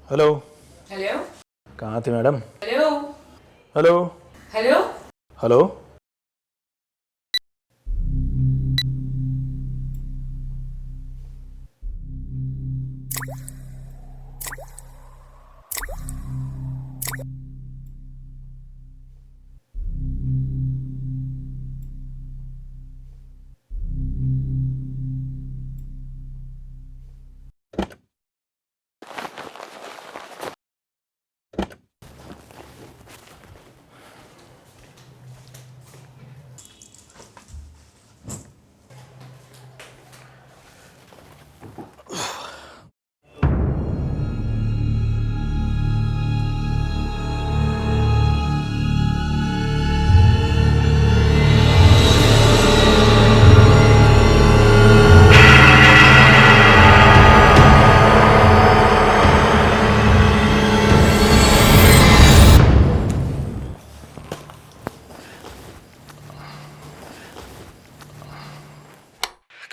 Hello. Hello. कहाँ थे madam? Hello. Hello. Hello. Hello.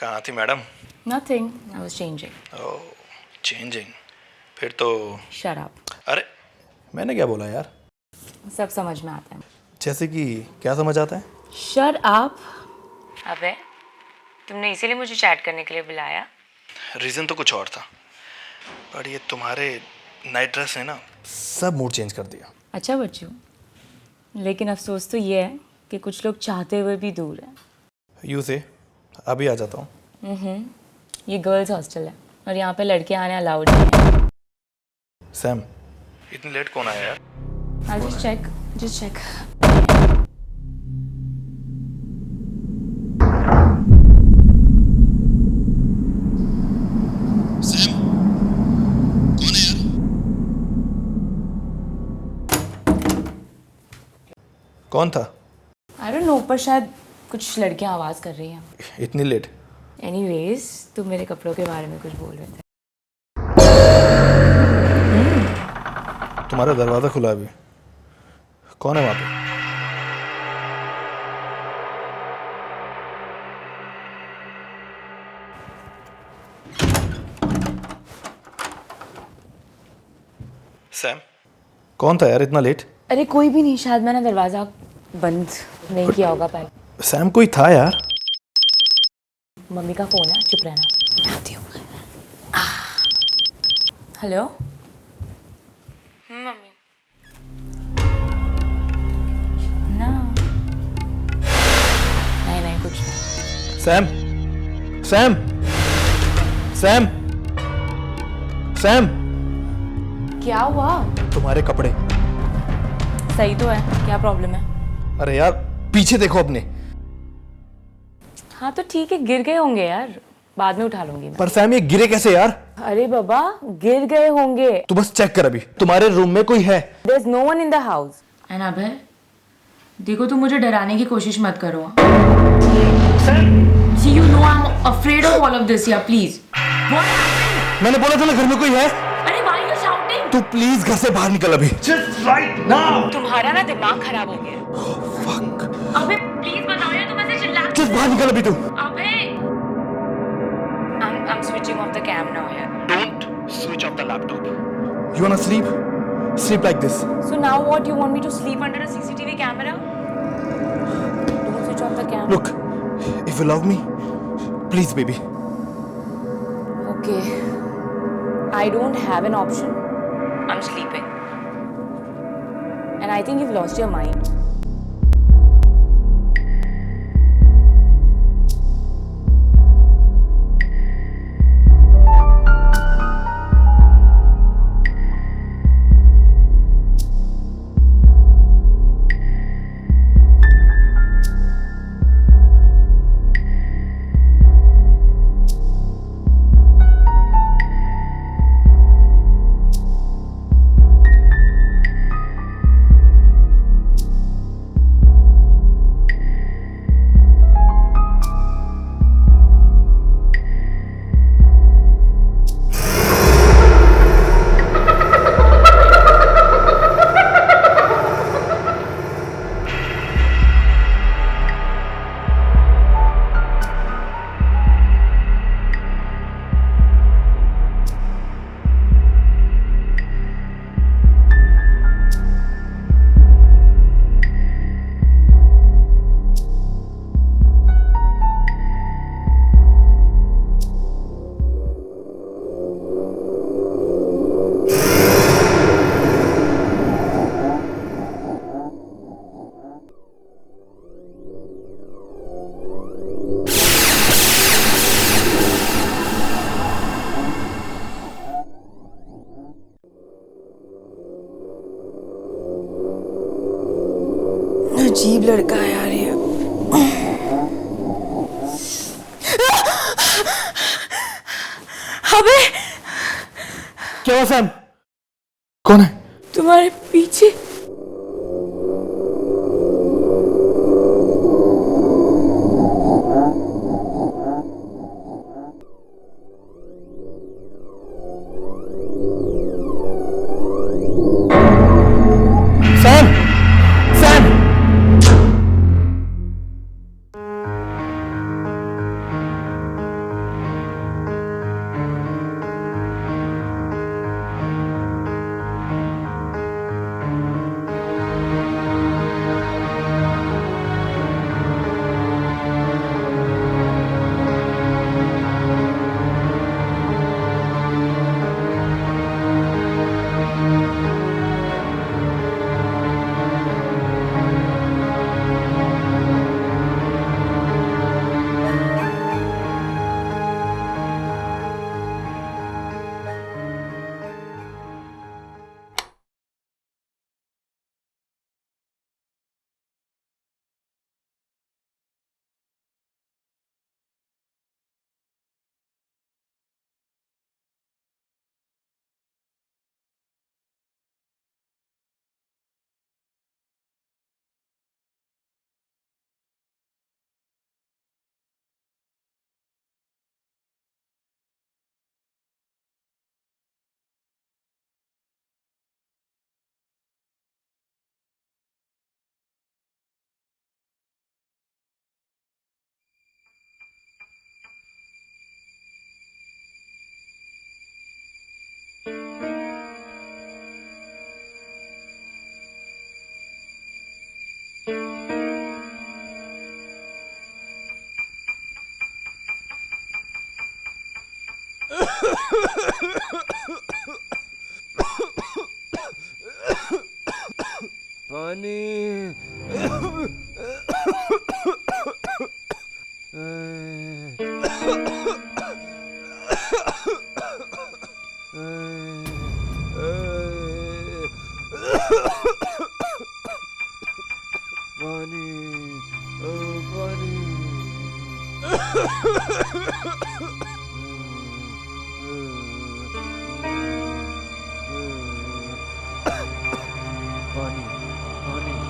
कहाँ थी madam? Nothing. I was changing. Oh, changing. फिर तो Shut up. अरे मैंने क्या बोला यार? सब समझ में आता है. जैसे कि क्या समझ आता है? Shut up. अबे, तुमने इसीलिए मुझे चैट करने के लिए बुलाया? रीज़न तो कुछ और था, पर ये तुम्हारे नाइट ड्रेस ने ना सब मूड चेंज कर दिया। अच्छा बच्चू, लेकिन अफसोस तो ये है कि कुछ लोग चाहते हुए भी दूर हैं. यूँ से अभी आ जाता हूँ। ये गर्ल्स हॉस्टल है और यहाँ पे लड़के आने अलाउड नहीं. सैम, इतनी लेट कौन आया यार? I'll just check. Just check. Sam, कौन है यार? कौन था? I don't know, पर शायद कुछ लड़कियाँ आवाज़ कर रही हैं. इतनी लेट? Anyways, तुम मेरे कपड़ों के बारे में कुछ बोल रहे थे. तुम्हारा दरवाज़ा खुला अभी। कौन है वहाँ पे? सैम, कौन था यार इतना लेट? अरे कोई भी नहीं, शायद मैंने दरवाज़ा बंद नहीं किया होगा पहले. सैम कोई था यार। मम्मी का फ़ोन है, चुप रहना. मैं आती हूँ. हेलो. मम्मी. ना, नहीं कुछ नहीं. सैम, सैम, सैम, सैम, क्या हुआ? तुम्हारे कपड़े। सही तो है, क्या प्रॉब्लम है? अरे यार पीछे देखो अपने। हाँ तो ठीक है, गिर गए होंगे यार, बाद में उठा लूंगी मैं. पर सैम ये गिरे कैसे यार? अरे बाबा, गिर गए होंगे. तू बस चेक कर, अभी तुम्हारे रूम में कोई है? There's no one in the house. And अबे, देखो तुम मुझे डराने की कोशिश मत करो. See, you know I'm afraid of all of this, yeah, please. What happened? मैंने बोला था ना घर में कोई है। अरे why are you shouting? तू प्लीज घर से बाहर निकल अभी। Just right now. तुम्हारा ना दिमाग खराब हो गया. Fuck. अबे प्लीज बताओ यार, तुम ऐसे चिल्ला. Just बाहर निकल अभी तू। अबे, I'm switching off the cam now, यार. Don't switch off the laptop. You wanna sleep? Sleep like this. So now what? You want me to sleep under a CCTV camera? Don't switch off the cam. Look, if you love me, please baby. Okay. I don't have an option. I'm sleeping. And I think you've lost your mind. अजीब लड़का है यार ये। अबे क्या हुआ Sam? कौन है? तुम्हारे पीछे। सैम! सैम! पानी। पानी, पानी। पानी, पानी।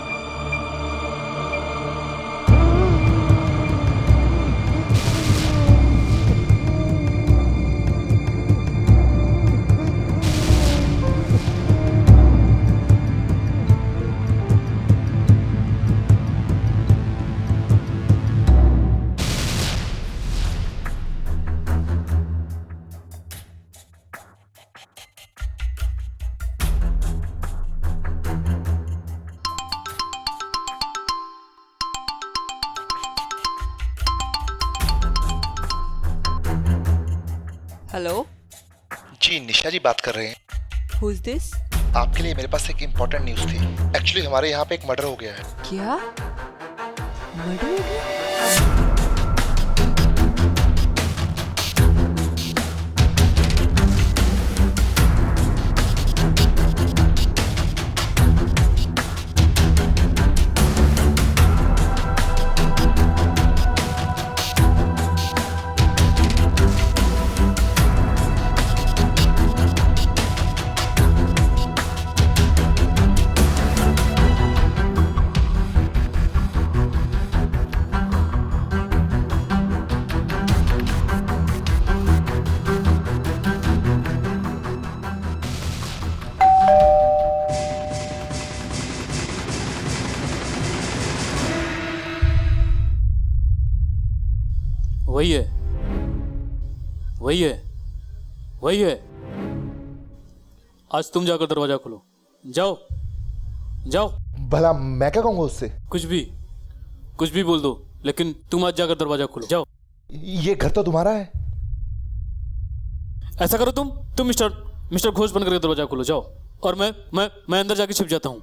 हेलो, जी निशा जी बात कर रहे हैं। Who is this? आपके लिए मेरे पास एक इम्पोर्टेंट न्यूज़ थी। एक्चुअली हमारे यहाँ पे एक मर्डर हो गया है। क्या मर्डर हो गया? वही है, वही है, वही है। आज तुम जाकर दरवाजा खोलो। जाओ, जाओ। भला मैं क्या कहूँगा उससे? कुछ भी बोल दो, लेकिन तुम आज जाकर दरवाजा खोलो। जाओ। ये घर तो तुम्हारा है। ऐसा करो, तुम मिस्टर घोष बनकर दरवाजा खोलो। जाओ। और मैं अंदर जाके छिप जाता हूँ।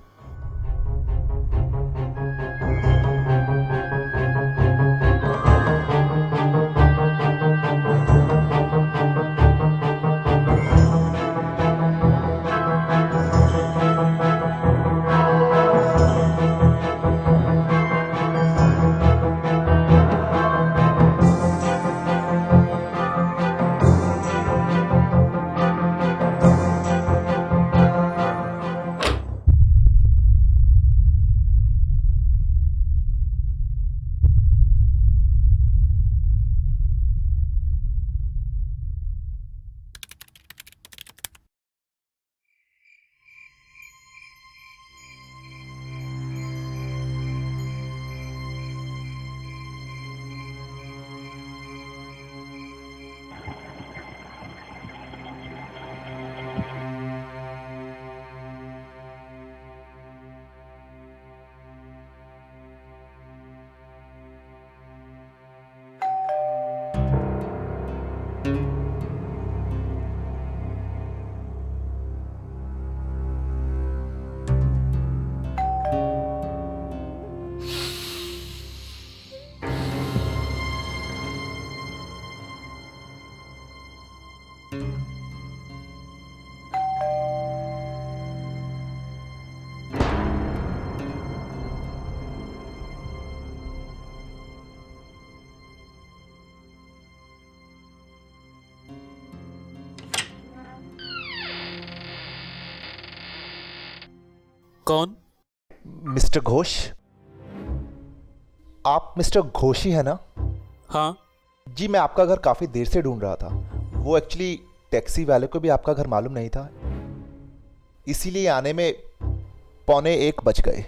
कौन? मिस्टर घोष, आप मिस्टर घोष ही है ना? हाँ। जी, मैं आपका घर काफ़ी देर से ढूंढ रहा था। वो एक्चुअली टैक्सी वाले को भी आपका घर मालूम नहीं था, इसीलिए आने में 12:45 बज गए।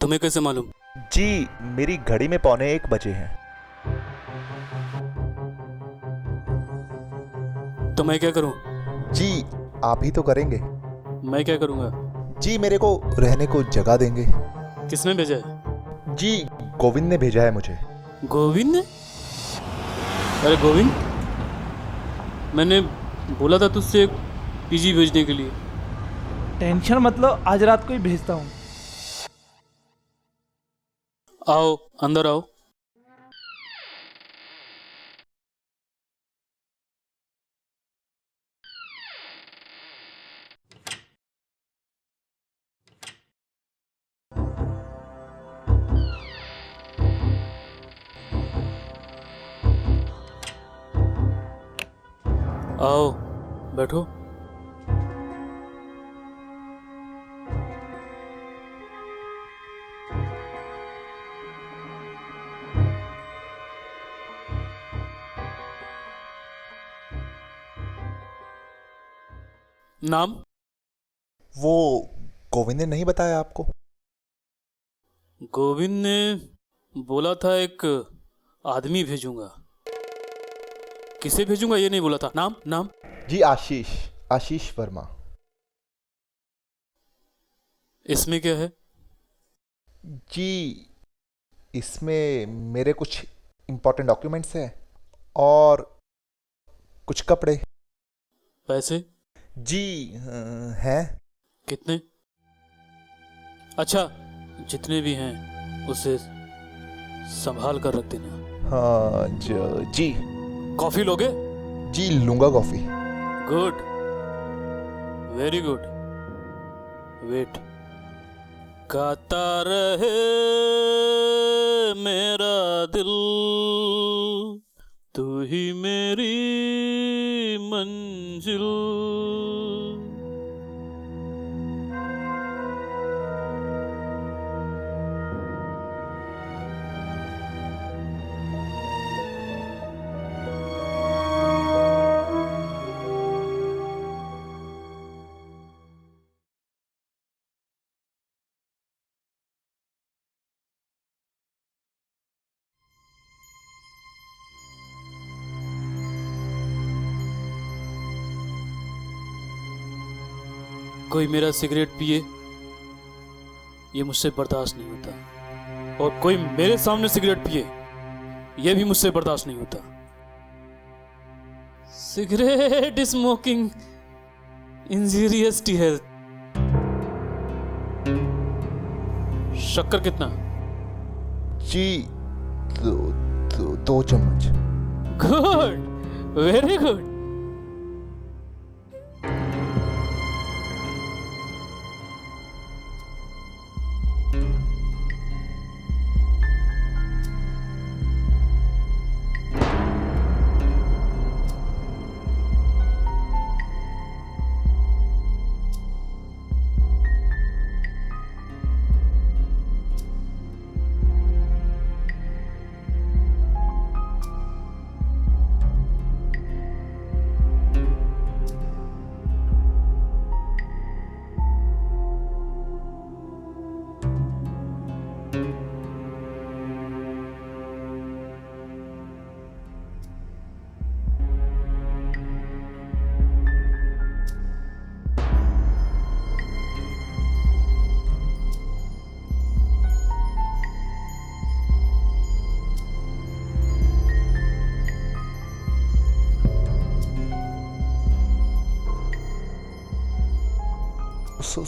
तुम्हें कैसे मालूम? जी, मेरी घड़ी में 12:45 बजे हैं। तो मैं क्या करूं? जी, आप ही तो करेंगे। मैं क्या करूंगा? जी, मेरे को रहने को जगह देंगे। किसने भेजा है? जी, गोविंद ने भेजा है मुझे। गोविंद ने? अरे गोविंद, मैंने बोला था तुझसे पीजी भेजने के लिए। टेंशन मतलब आज रात को ही भेजता हूँ। आओ, अंदर आओ। आओ, बैठो। नाम? वो गोविंद ने नहीं बताया आपको? गोविंद ने बोला था एक आदमी भेजूंगा। किसे भेजूंगा ये नहीं बोला था। नाम? नाम? जी, आशीष वर्मा। इसमें क्या है? जी, इसमें मेरे कुछ इम्पोर्टेंट डॉक्यूमेंट्स हैं और कुछ कपड़े। पैसे? जी, हैं। कितने? अच्छा, जितने भी हैं उसे संभाल कर रख देना। हाँ जी। कॉफी लोगे? जी, लूंगा coffee. Good, very good. Wait. गाता रहे मेरा दिल, तू ही मेरी मंजिल। कोई मेरा सिगरेट पिए ये मुझसे बर्दाश्त नहीं होता, और कोई मेरे सामने सिगरेट पिए ये भी मुझसे बर्दाश्त नहीं होता। Cigarette smoking injurious to health. शक्कर कितना? जी, दो चम्मच। Good, very good.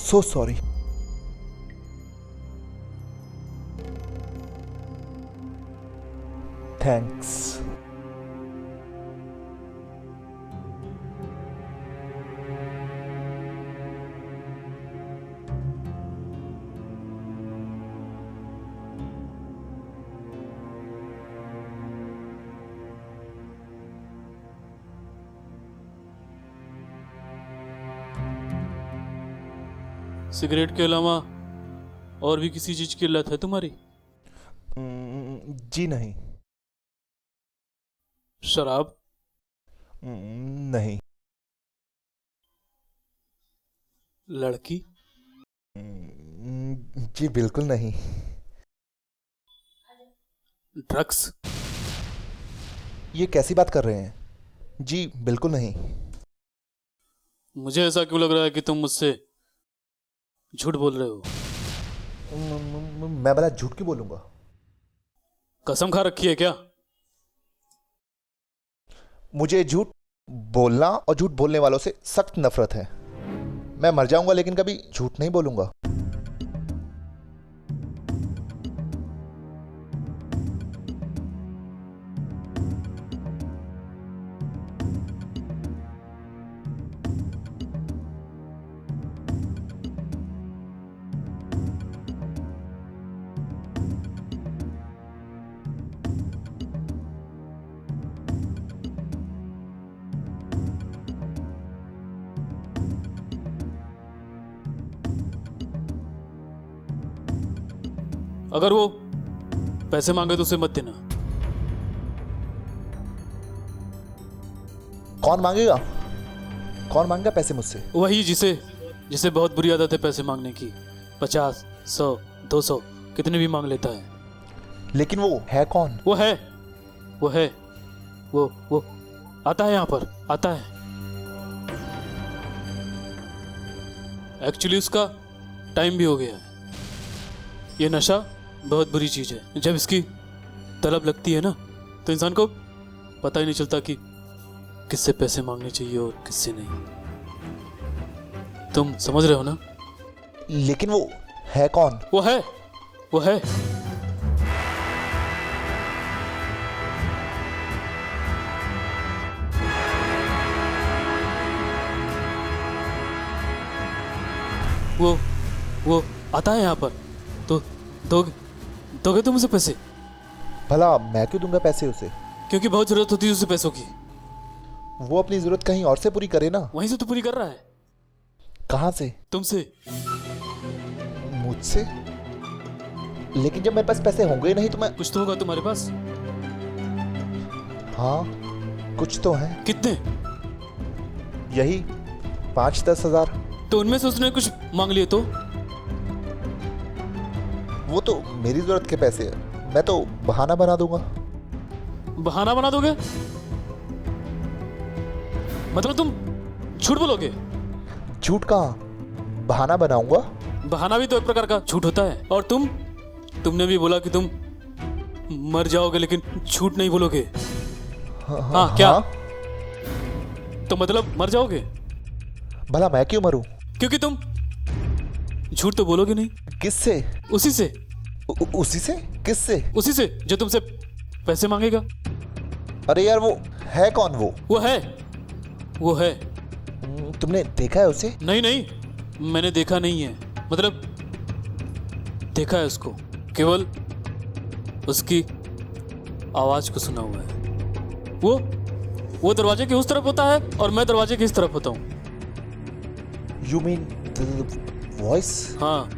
So sorry. Thanks. Cigarette के अलावा और भी किसी चीज की लत है तुम्हारी? जी नहीं। शराब? नहीं। लड़की? जी बिल्कुल नहीं। ड्रग्स? ये कैसी बात कर रहे हैं? जी बिल्कुल नहीं। मुझे ऐसा क्यों लग रहा है कि तुम मुझसे झूठ बोल रहे हो? मैं भला झूठ क्यों बोलूंगा? कसम खा रखी है क्या? मुझे झूठ बोलना और झूठ बोलने वालों से सख्त नफरत है। मैं मर जाऊंगा लेकिन कभी झूठ नहीं बोलूंगा। अगर वो पैसे मांगे तो उसे मत देना। कौन मांगेगा? कौन मांगेगा पैसे मुझसे? वही जिसे जिसे बहुत बुरी आदत है पैसे मांगने की। 50, 100, 200 कितने भी मांग लेता है। लेकिन वो है कौन? वो आता है यहाँ पर, आता है। एक्चुअली उसका टाइम भी हो गया है। ये नशा बहुत बुरी चीज है। जब इसकी तलब लगती है ना तो इंसान को पता ही नहीं चलता कि किससे पैसे मांगने चाहिए और किससे नहीं। तुम समझ रहे हो ना? लेकिन वो है कौन? वो है वो आता है यहाँ पर। तो दोगे तुम उसे पैसे? भला मैं क्यों दूंगा पैसे उसे? क्योंकि बहुत जरूरत होती है उसे पैसों की। वो अपनी जरूरत कहीं और से पूरी करे ना। वहीं से तो पूरी कर रहा है। कहां से? तुमसे। मुझसे? लेकिन जब मेरे पास पैसे होंगे ही नहीं तो मैं। कुछ तो होगा तुम्हारे पास। हाँ कुछ तो है। कितने? यही 5-10 हजार। तो उनमें से उसने कुछ मांग लिए तो? वो तो मेरी जरूरत के पैसे है। मैं तो बहाना बना दूंगा। बहाना बना दोगे? मतलब तुम झूठ बोलोगे? झूठ कहाँ, बहाना बनाऊंगा। बहाना भी तो एक प्रकार का झूठ होता है। और तुमने भी बोला कि तुम मर जाओगे लेकिन झूठ नहीं बोलोगे। हाँ क्या? तो मतलब मर जाओगे? भला मैं क्यों मरूं? क्योंकि तुम झूठ तो बोलोगे नहीं। किससे? उसी से। उसी से? किससे? उसी से जो तुमसे पैसे मांगेगा। अरे यार वो है कौन? वो है। तुमने देखा है उसे? नहीं मैंने देखा नहीं है। मतलब देखा है उसको, केवल उसकी आवाज को सुना हुआ है। वो दरवाजे के उस तरफ होता है और मैं दरवाजे के इस तरफ होता हूँ। You mean voice? हाँ।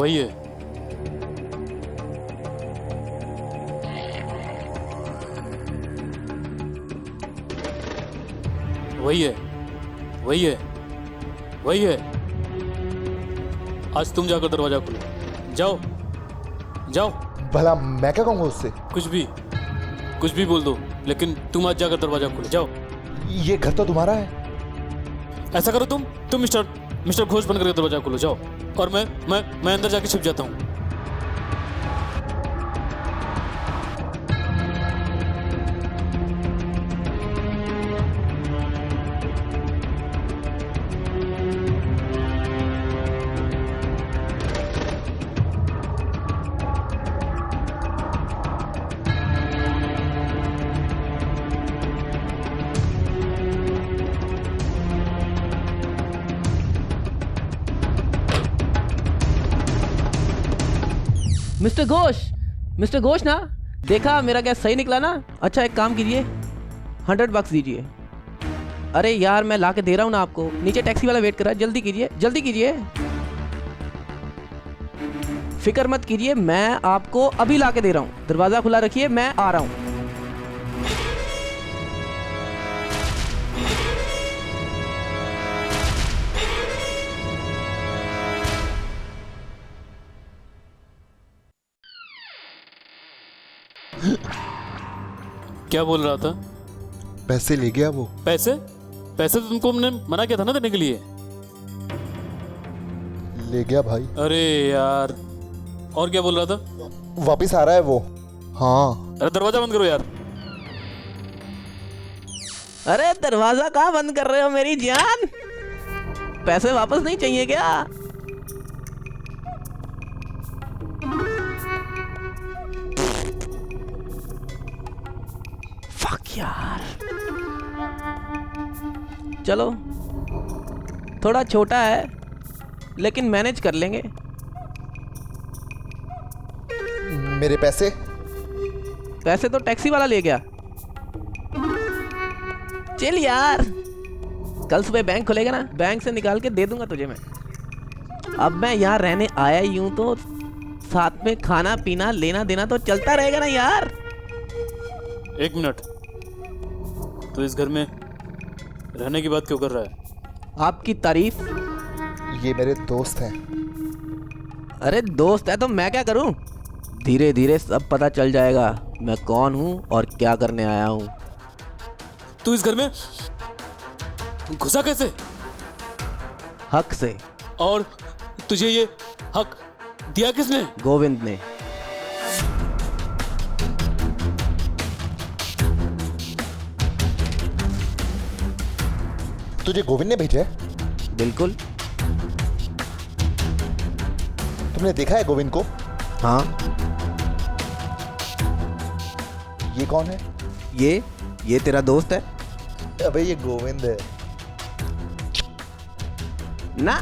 वही है। वही है। आज तुम जाकर दरवाजा खोलो। जाओ। भला मैं क्या कहूंगा उससे? कुछ भी बोल दो, लेकिन तुम आज जाकर दरवाजा खोलो। जाओ। ये घर तो तुम्हारा है। ऐसा करो तुम मिस्टर घोष बन करके दरवाजा खोलो। जाओ। और मैं अंदर जाके छिप जाता हूँ। मिस्टर घोष ना, देखा मेरा गैस सही निकला ना? अच्छा एक काम कीजिए, $100 दीजिए। अरे यार मैं ला के दे रहा हूँ ना आपको, नीचे टैक्सी वाला वेट कर रहा है, जल्दी कीजिए जल्दी कीजिए। फिक्र मत कीजिए, मैं आपको अभी ला के दे रहा हूँ, दरवाजा खुला रखिए, मैं आ रहा हूँ। क्या बोल रहा था? पैसे ले गया वो। पैसे? पैसे तो तुमको हमने मना किया था ना देने के लिए। ले गया भाई। अरे यार, और क्या बोल रहा था? वापिस आ रहा है वो। हाँ। अरे दरवाजा बंद करो यार। अरे दरवाजा कहाँ बंद कर रहे हो मेरी जान? पैसे वापस नहीं चाहिए क्या? फक यार। चलो थोड़ा छोटा है लेकिन मैनेज कर लेंगे। मेरे पैसे? पैसे तो टैक्सी वाला ले गया। चल यार, कल सुबह बैंक खुलेगा ना, बैंक से निकाल के दे दूंगा तुझे मैं। अब मैं यहाँ रहने आया ही हूँ तो साथ में खाना पीना लेना देना तो चलता रहेगा ना यार। एक मिनट, तो इस घर में रहने की बात क्यों कर रहा है? आपकी तारीफ। ये मेरे दोस्त हैं। अरे दोस्त है तो मैं क्या करूं? धीरे धीरे सब पता चल जाएगा मैं कौन हूं और क्या करने आया हूं। तू इस घर में घुसा कैसे? हक से। और तुझे ये हक दिया किसने? गोविंद ने। तुझे गोविंद ने भेजा है? बिल्कुल। तुमने देखा है गोविंद को? हाँ। ये कौन है? ये तेरा दोस्त है? अबे ये गोविंद है ना,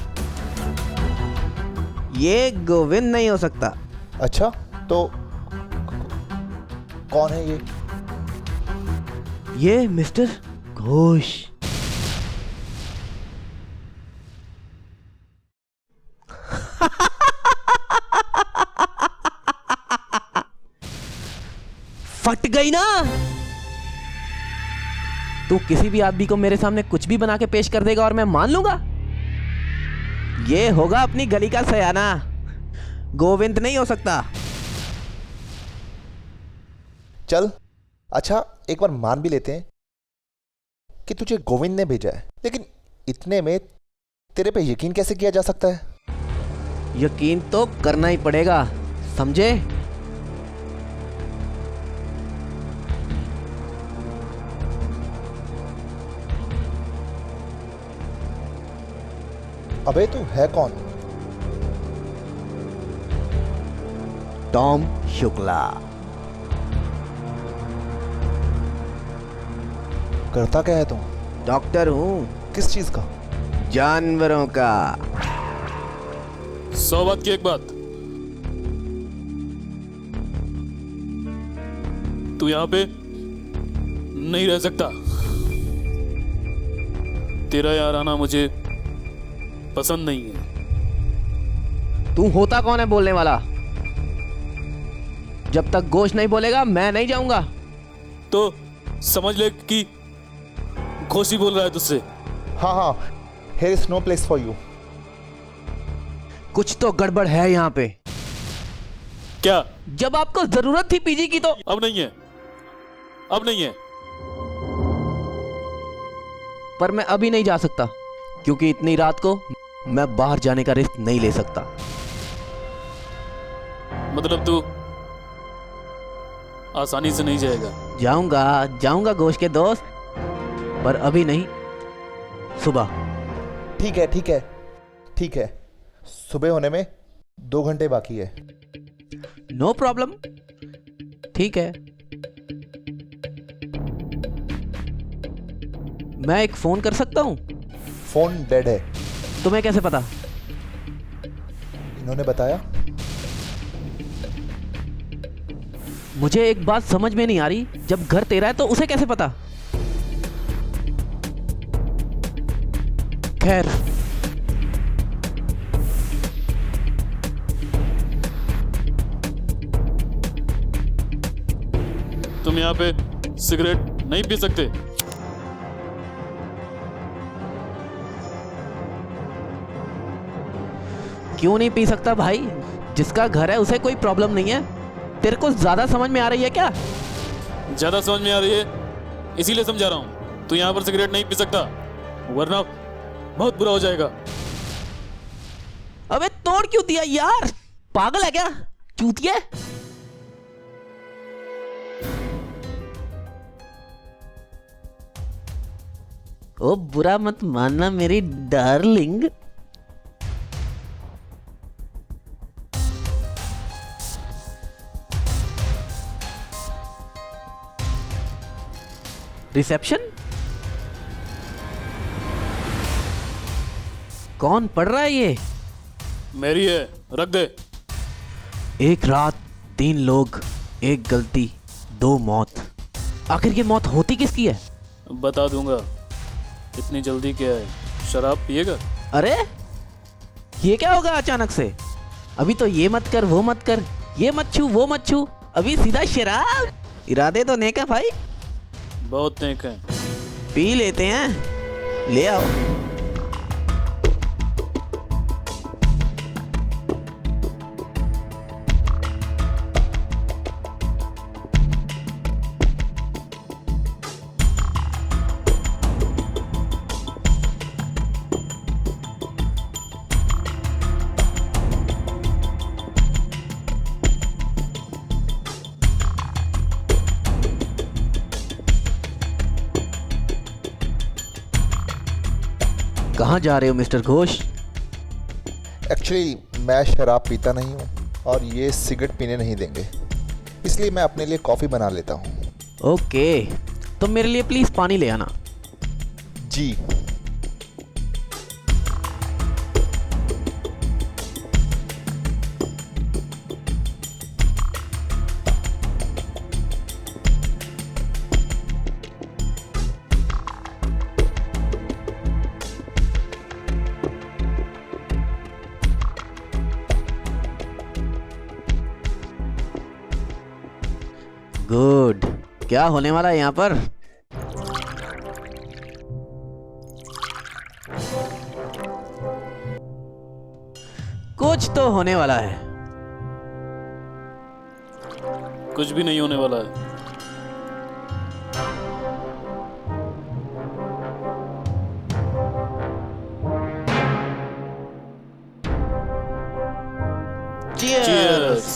ये गोविंद नहीं हो सकता। अच्छा तो कौन है ये? ये मिस्टर घोष। फट गई ना? तू किसी भी आदमी को मेरे सामने कुछ भी बना के पेश कर देगा और मैं मान लूंगा? ये होगा अपनी गली का सयाना, गोविंद नहीं हो सकता। चल अच्छा एक बार मान भी लेते हैं कि तुझे गोविंद ने भेजा है, लेकिन इतने में तेरे पे यकीन कैसे किया जा सकता है? यकीन तो करना ही पड़ेगा, समझे? अबे तू है कौन? टॉम शुक्ला। करता क्या है तू? डॉक्टर हूं। किस चीज का? जानवरों का। 100 बात की एक बात, तू यहां पे नहीं रह सकता। तेरा यहाँ आना मुझे पसंद नहीं है। तू होता कौन है बोलने वाला? जब तक घोष नहीं बोलेगा मैं नहीं जाऊंगा। तो समझ ले कि घोष ही बोल रहा है तुझसे। हाँ हाँ, here is no place for you। कुछ तो गड़बड़ है यहाँ पे। क्या? जब आपको जरूरत थी पीजी की तो अब नहीं है, अब नहीं है। पर मैं अभी नहीं जा सकता क्योंकि इतनी रात को मैं बाहर जाने का रिस्क नहीं ले सकता। मतलब तू आसानी से नहीं जाएगा? जाऊंगा घोष के दोस्त, पर अभी नहीं, सुबह। ठीक है, सुबह होने में 2 घंटे बाकी है। नो प्रॉब्लम, ठीक है। मैं एक फोन कर सकता हूं? फोन डेड है। तुम्हें कैसे पता? इन्होंने बताया। मुझे एक बात समझ में नहीं आ रही, जब घर तेरा है तो उसे कैसे पता? खैर, तुम यहाँ पे सिगरेट नहीं पी सकते। क्यों नहीं पी सकता भाई? जिसका घर है उसे कोई प्रॉब्लम नहीं है। तेरे को ज्यादा समझ में आ रही है क्या? ज्यादा समझ में आ रही है, इसीलिए समझा रहा हूँ। तू यहाँ पर सिगरेट नहीं पी सकता, वरना बहुत बुरा हो जाएगा। अबे तोड़ क्यों दिया यार? पागल है क्या? चूतिया। ओ बुरा मत मानना मेरी डार्लिंग। रिसेप्शन? कौन पढ़ रहा है ये? मेरी है, रख दे। एक रात 3 लोग, एक गलती, 2 मौत। आखिर ये मौत होती किसकी है? बता दूंगा। इतनी जल्दी क्या है? शराब पिएगा? अरे ये क्या होगा अचानक से? अभी तो ये मत कर, वो मत कर, ये मत छू, वो मत छू, अभी सीधा शराब। इरादे तो नेक है भाई। बहुत नेक है। पी लेते हैं, ले आओ। कहाँ जा रहे हो मिस्टर घोष? एक्चुअली मैं शराब पीता नहीं हूँ और ये सिगरेट पीने नहीं देंगे, इसलिए मैं अपने लिए कॉफ़ी बना लेता हूँ। ओके, तो मेरे लिए प्लीज पानी ले आना। जी। गुड। क्या होने वाला है यहाँ पर? कुछ तो होने वाला है। कुछ भी नहीं होने वाला है। Cheers!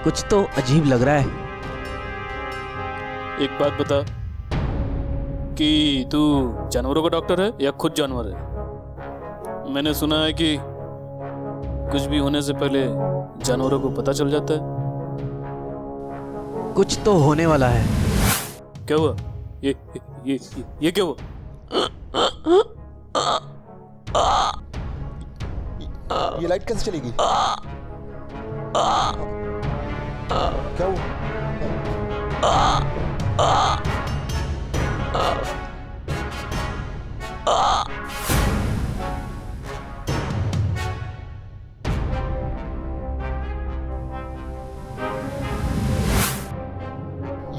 कुछ तो अजीब लग रहा है। एक बात बता कि तू जानवरों का डॉक्टर है या खुद जानवर है? मैंने सुना है कि कुछ भी होने से पहले जानवरों को पता चल जाता है। कुछ तो होने वाला है। क्या हुआ? ये क्या हुआ? ये लाइट कैसे चलेगी? क्या हुआ?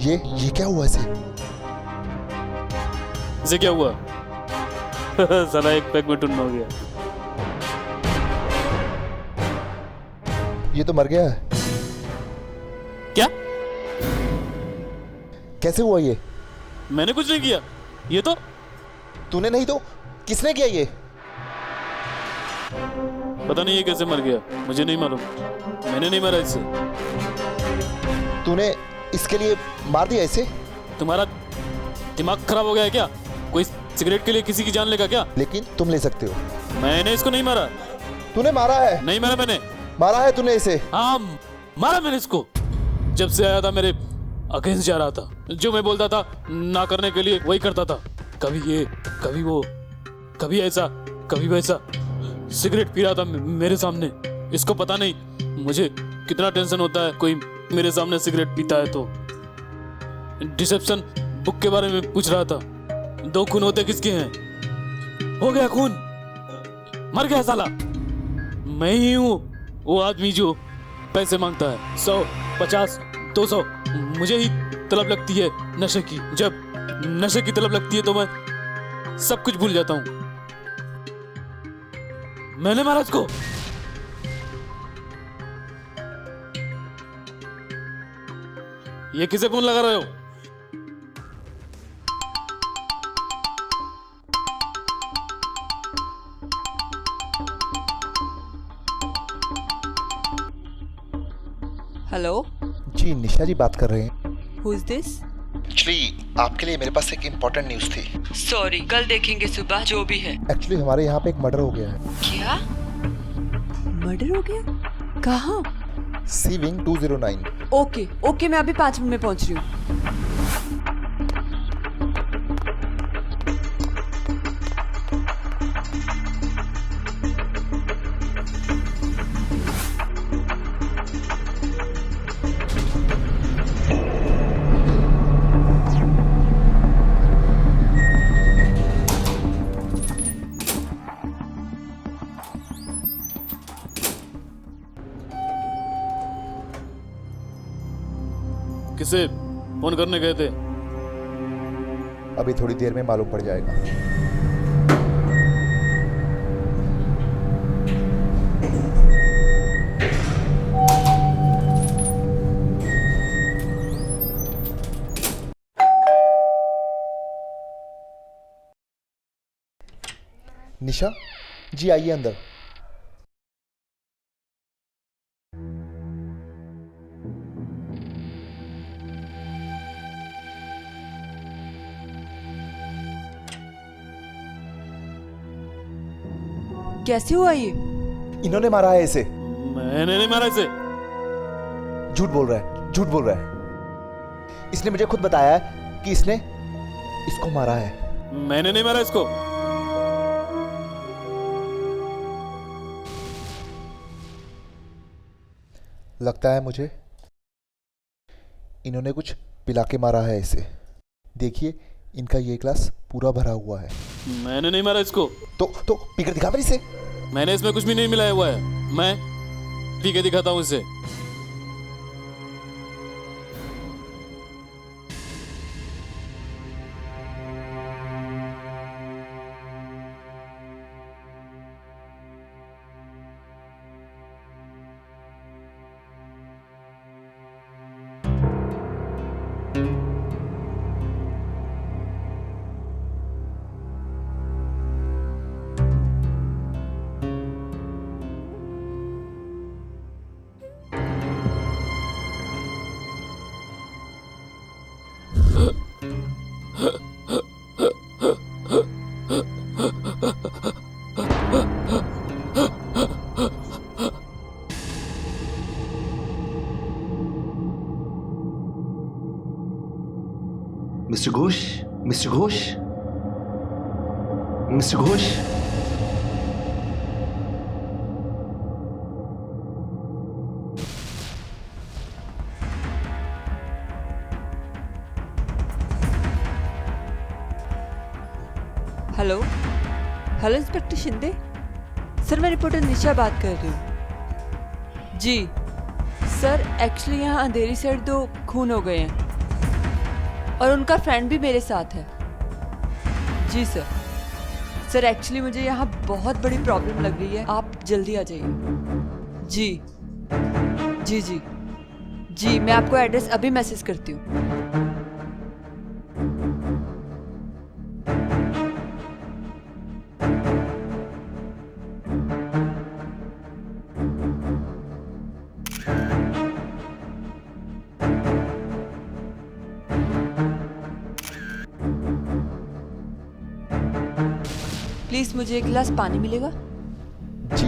ये क्या हुआ इसे? इसे क्या हुआ? साला एक पैक में टुन्न हो गया। ये तो मर गया है। क्या? कैसे हुआ ये? मैंने कुछ नहीं किया। ये तो तूने नहीं तो किसने किया ये? पता नहीं ये कैसे मर गया, मुझे नहीं मालूम। मैंने नहीं मारा इसे। तूने इसके लिए मार दिया इसे? तुम्हारा दिमाग खराब हो गया है क्या? कोई सिगरेट के लिए किसी की जान लेगा क्या? लेकिन तुम ले सकते हो। मैंने इसको नहीं मारा। तूने मारा है। नहीं मारा मैंने। मारा है तूने इसे। हाँ, मारा मैंने इसको। जब से आया था मेरे अगेंस्ट जा रहा था। जो मैं बोलता था ना करने के लिए वही करता था। कभी ये, कभी वो, कभी ऐसा, कभी वैसा। सिगरेट पी रहा था मेरे सामने। इसको पता नहीं मुझे कितना टेंशन होता है कोई मेरे सामने सिगरेट पीता है तो। डिसेप्शन बुक के बारे में पूछ रहा था। 2 खून होते किसके हैं? हो गया खून, मर गया साला। मैं ही हूँ वो आदमी जो पैसे मांगता है। 100, 50, 200 मुझे ही तलब लगती है नशे की। जब नशे की तलब लगती है तो मैं सब कुछ भूल जाता हूँ। मैंने मारा इसको। ये किसे फोन लगा रहे हो? हेलो, जी निशा जी बात कर रहे हैं। Who is this? एक्चुअली आपके लिए मेरे पास एक इम्पोर्टेंट न्यूज़ थी। सॉरी, कल देखेंगे सुबह जो भी है। एक्चुअली हमारे यहाँ पे एक मर्डर हो गया है। क्या? मर्डर हो गया? कहाँ? सी विंग 209। ओके ओके, मैं अभी 5 मिनट में पहुंच रही हूँ। किसे फोन करने गए थे? अभी थोड़ी देर में मालूम पड़ जाएगा। निशा जी आइए अंदर। कैसे हुआ ये? इन्होंने मारा है इसे। मैंने नहीं मारा इसे। झूठ बोल रहा है, झूठ बोल रहा है। इसने मुझे खुद बताया है कि इसने इसको मारा है। मैंने नहीं मारा इसको। लगता है मुझे इन्होंने कुछ पिला के मारा है इसे। देखिए इनका ये ग्लास पूरा भरा हुआ है। मैंने नहीं मारा इसको। तो पीकर दिखा मेरे से। मैंने इसमें कुछ भी नहीं मिलाया हुआ है। मैं पी के दिखाता हूँ इसे। Mister Ghosh, mister Ghosh, mister Ghosh. Hello hello inspector Shinde sir, मैं रिपोर्टर निशा बात कर रही हूँ। जी सर, एक्चुअली यहाँ अंधेरी साइड 2 खून हो गए हैं और उनका फ्रेंड भी मेरे साथ है। जी सर। सर एक्चुअली मुझे यहाँ बहुत बड़ी प्रॉब्लम लग रही है, आप जल्दी आ जाइए। जी जी जी जी, मैं आपको एड्रेस अभी मैसेज करती हूँ। प्लीज मुझे 1 गिलास पानी मिलेगा? जी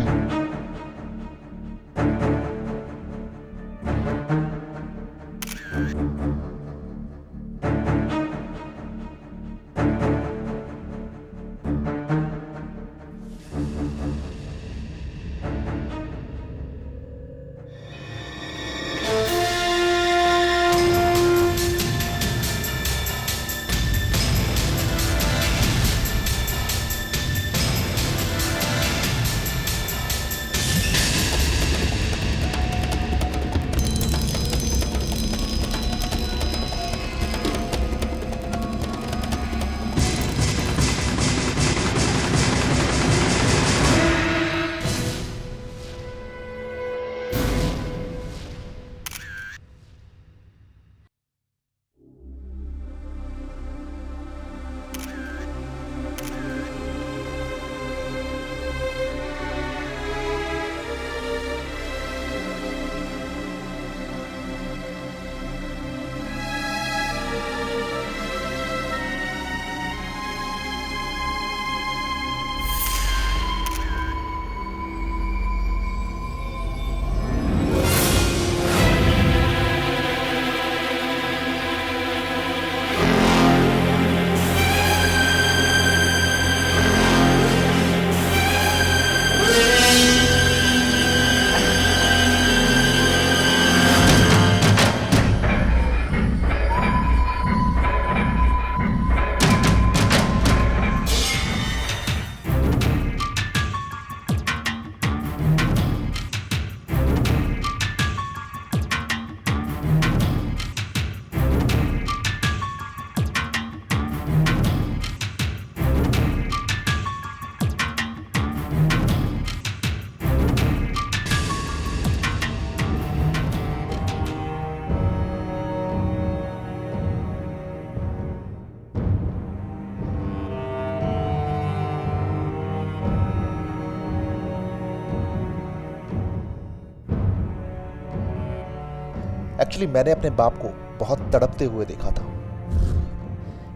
एक्चुअली मैंने अपने बाप को बहुत तड़पते हुए देखा था।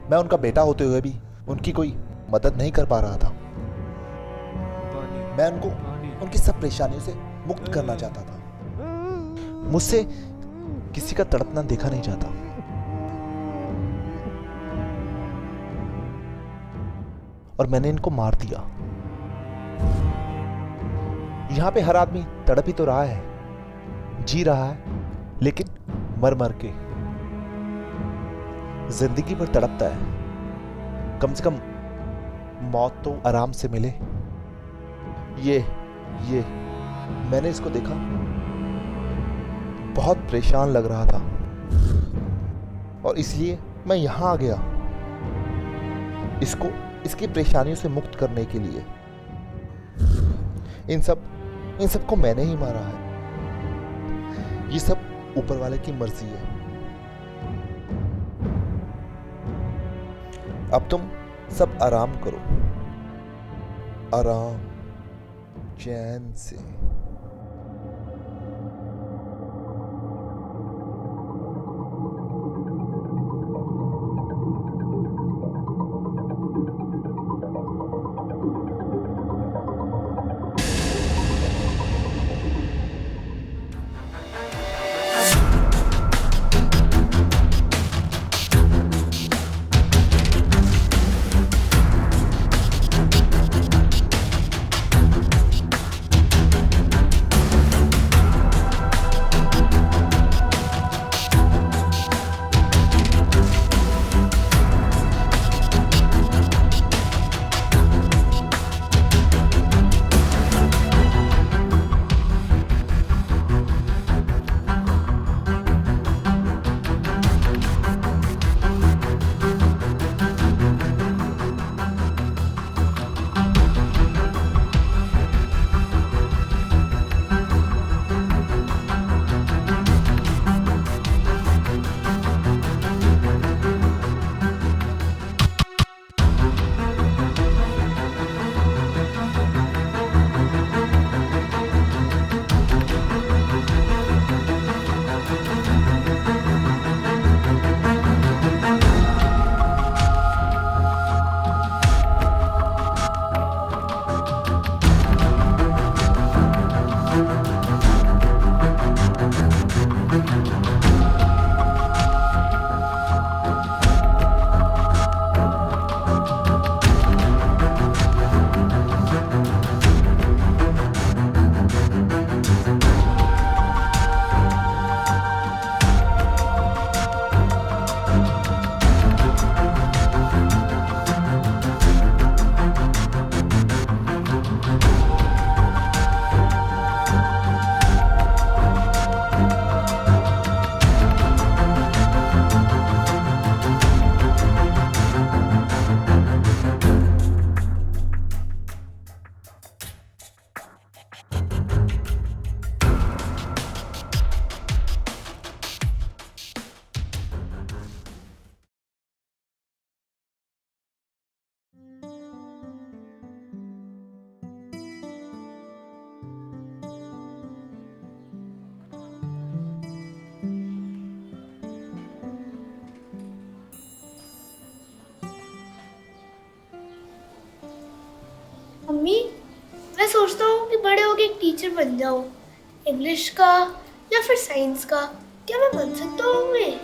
मैं उनका बेटा होते हुए भी उनकी कोई मदद नहीं कर पा रहा था। मैं उनको उनकी सब परेशानियों से मुक्त करना चाहता था। मुझसे किसी का तड़पना देखा नहीं जाता। और मैंने इनको मार दिया। यहां पे हर आदमी तड़प ही तो रहा है, जी रहा है, लेकिन मर मर के। जिंदगी भर तड़पता है, कम से कम मौत तो आराम से मिले। ये मैंने इसको देखा, बहुत परेशान लग रहा था और इसलिए मैं यहां आ गया, इसको इसकी परेशानियों से मुक्त करने के लिए। इन सब को मैंने ही मारा है। ये सब ऊपर वाले की मर्जी है। अब तुम सब आराम करो, आराम चैन से। मम्मी, मैं सोचता हूँ कि बड़े होके एक टीचर बन जाऊँ, इंग्लिश का या फिर साइंस का। क्या मैं बन सकता हूँ मैं?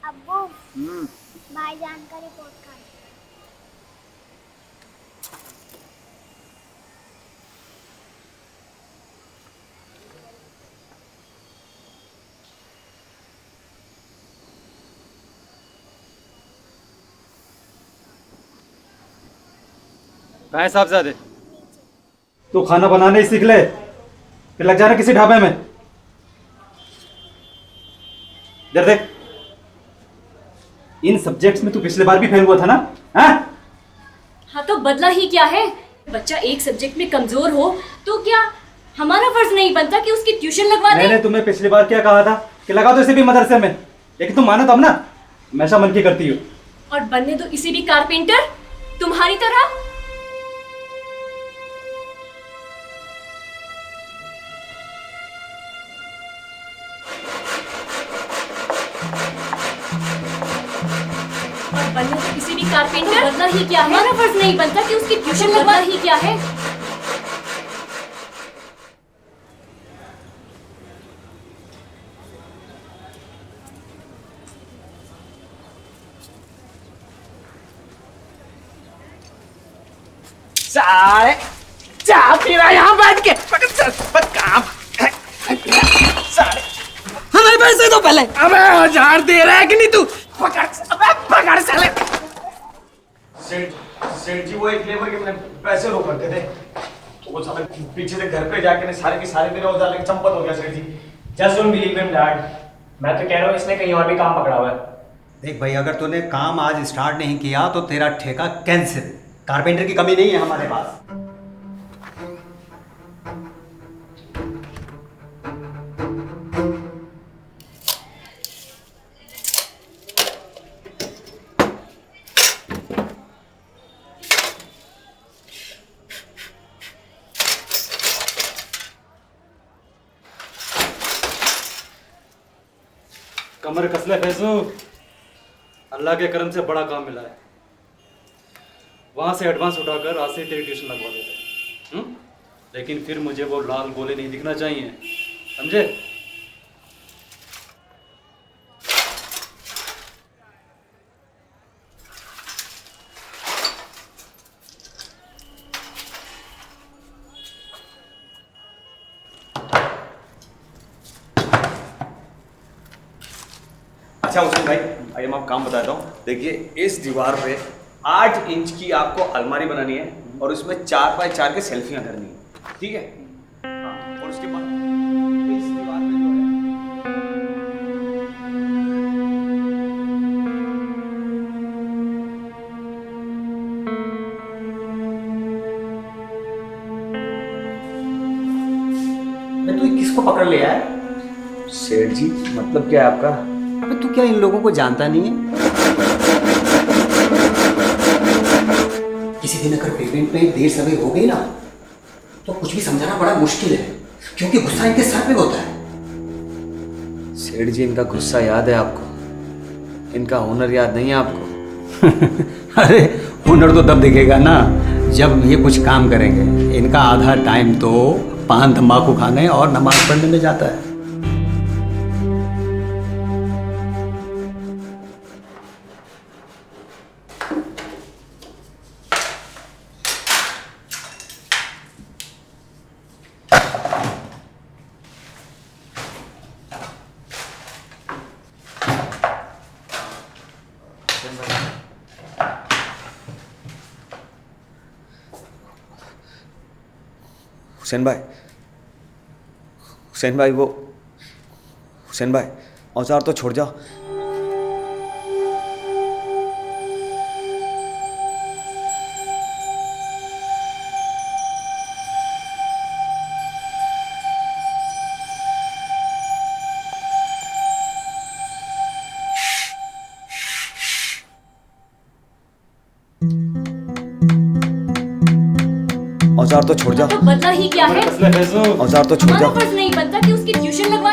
अब्बू, भाईजान का रिपोर्ट कार्ड। कहाँ है साहबजादे? तू खाना बनाने ही सीख ले, फिर लग जाना किसी ढाबे में। इधर देख। इन सब्जेक्ट्स में तू पिछले बार भी फेल हुआ था ना? हाँ? हाँ तो बदला ही क्या है? बच्चा एक सब्जेक्ट में कमजोर हो तो क्या हमारा फर्ज नहीं बनता कि उसकी ट्यूशन लगवा दें? मैंने तुम्हें पिछली बार क्या कहा था कि लगा दो इसे भी मदरसे में, लेकिन तुम मानो तब ना। हमेशा मन की करती हो। और बनने दो इसे भी कारपेंटर तुम्हारी तरह। और बनने दो इसे भी कारपेंटर। बदला ही क्या है? हमारा फर्ज नहीं बनता कि उसकी ट्यूशन लगवा ही क्या है? सारे जा पी रहा यहाँ बैठ के काम सारे हमारे पैसे दो पहले। अबे 1000 दे रहा है कि नहीं तू? पकड़ साले। सेठ जी वो एक लेबर के मैंने पैसे रोक रखे थे, तो वो साले पीछे से घर पे जाके सारे के सारे मेरे औजार लेके चंपत हो गया सेठ जी। Just don't believe him dad. मैं तो कह रहा हूँ इसने कहीं और भी काम पकड़ा हुआ है। देख भाई, अगर तूने काम आज स्टार्ट नहीं किया तो तेरा ठेका कैंसिल। कारपेंटर की कमी नहीं है हमारे पास। कमर कसले फैजू, अल्लाह के करम से बड़ा काम मिला है। वहां से एडवांस उठाकर आज से तेरी ट्यूशन लगवा देते हैं। लेकिन फिर मुझे वो लाल गोले नहीं दिखना चाहिए, समझे? अच्छा हुसैन भाई, आइए मैं आपको काम बताता हूँ। देखिए, इस दीवार पे 8 इंच की आपको अलमारी बनानी है और उसमें 4x4 की सेल्फियां करनी है, ठीक है? हाँ, और उसके बाद इस दीवार पे जो है मैं, तू किसको पकड़ लिया है? सेठ जी, मतलब क्या है आपका? अबे तू क्या इन लोगों को जानता नहीं है? किसी दिन अगर पेमेंट में देर समय हो गई ना तो कुछ भी समझाना बड़ा मुश्किल है, क्योंकि गुस्सा इनके सर पे होता है। सेठ जी, इनका गुस्सा याद है आपको, इनका हुनर याद नहीं है आपको। अरे हुनर तो तब दिखेगा ना जब ये कुछ काम करेंगे। इनका आधा टाइम तो पान तंबाकू खाने और नमाज पढ़ने में जाता है। हुसैन भाई, औजार तो छोड़ जाओ। औजार तो छोड़ जाओ। तो बदला ही क्या है? औजार तो छोड़ जाओ। हमारा फर्ज नहीं बनता कि उसकी ट्यूशन लगवा।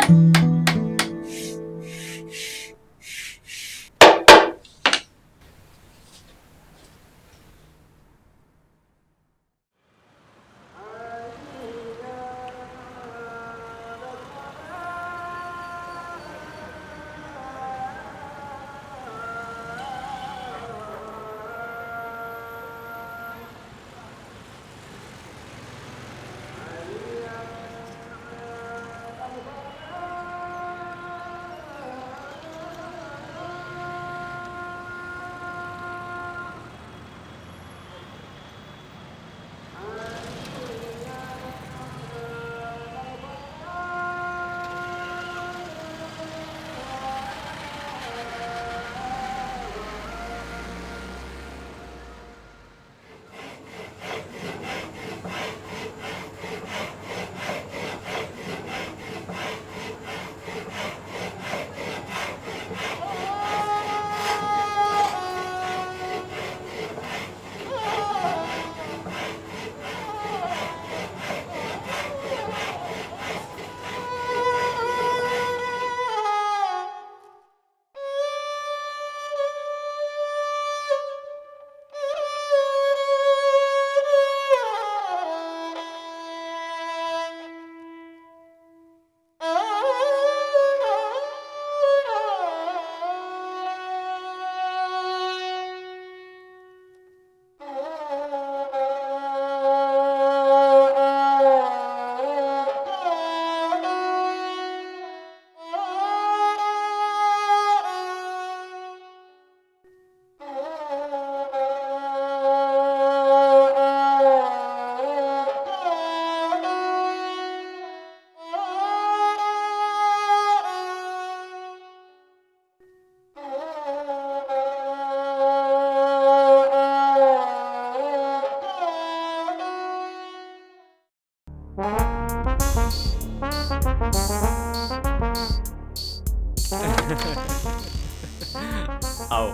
आओ।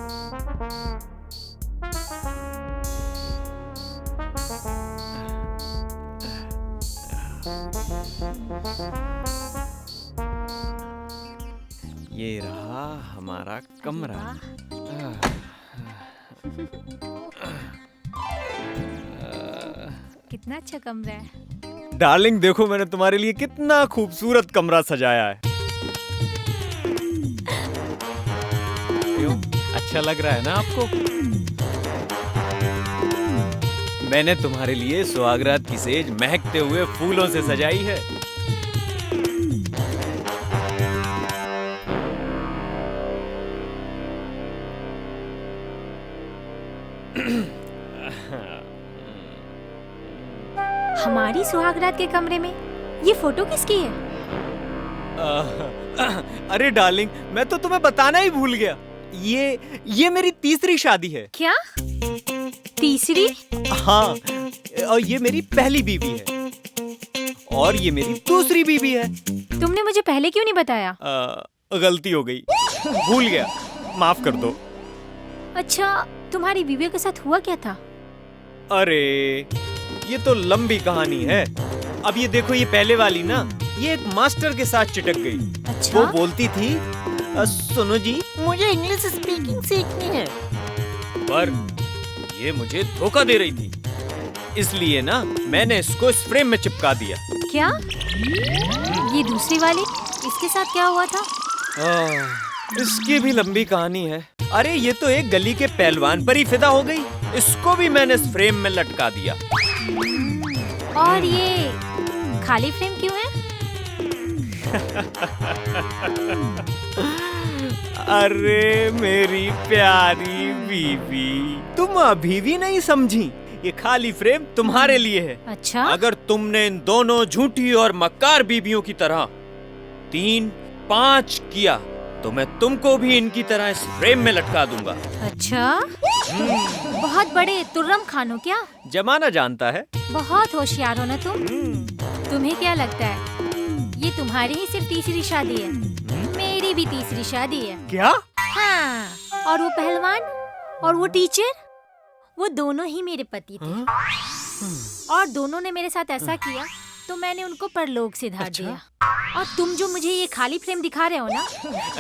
ये रहा हमारा कमरा। कितना अच्छा कमरा है। डार्लिंग देखो मैंने तुम्हारे लिए कितना खूबसूरत कमरा सजाया है। क्यों, अच्छा लग रहा है ना आपको? मैंने तुम्हारे लिए सुहागरात की सेज महकते हुए फूलों से सजाई है। हमारी सुहागरात के कमरे में ये फोटो किसकी है? अरे डार्लिंग, मैं तो तुम्हें बताना ही भूल गया। ये मेरी तीसरी शादी है। क्या? तीसरी? हाँ, और ये मेरी पहली बीवी है और ये मेरी दूसरी बीवी है। तुमने मुझे पहले क्यों नहीं बताया? गलती हो गई, भूल गया, माफ कर दो। अच्छा, तुम्हारी बीवी के साथ हुआ क्या था? अरे ये तो लंबी कहानी है। अब ये देखो, ये पहले वाली ना, ये एक मास्टर के साथ चिटक गई। अच्छा? वो बोलती थी, सुनो जी, मुझे इंग्लिश स्पीकिंग सीखनी है, पर ये मुझे धोखा दे रही थी। इसलिए ना मैंने इसको इस फ्रेम में चिपका दिया। क्या? ये दूसरी वाली, इसके साथ क्या हुआ था? इसकी भी लंबी कहानी है। अरे ये तो एक गली के पहलवान पर ही फिदा हो गई, इसको भी मैंने इस फ्रेम में लटका दिया। और ये खाली फ्रेम क्यों है? अरे मेरी प्यारी बीवी, तुम अभी भी नहीं समझी? ये खाली फ्रेम तुम्हारे लिए है। अच्छा? अगर तुमने इन दोनों झूठी और मक्कार बीवियों की तरह 3-5 किया तो मैं तुमको भी इनकी तरह इस फ्रेम में लटका दूंगा। अच्छा? बहुत बड़े तुर्रम खानो क्या? जमाना जानता है। बहुत होशियार हो ना तुम। तुम्हें क्या लगता है ये तुम्हारी ही सिर्फ तीसरी शादी है? मेरी भी तीसरी शादी है। क्या? हाँ, और वो पहलवान और वो टीचर, वो दोनों ही मेरे पति थे। और दोनों ने मेरे साथ ऐसा किया तो मैंने उनको परलोक से धार दिया। और तुम जो मुझे ये खाली फ्रेम दिखा रहे हो ना?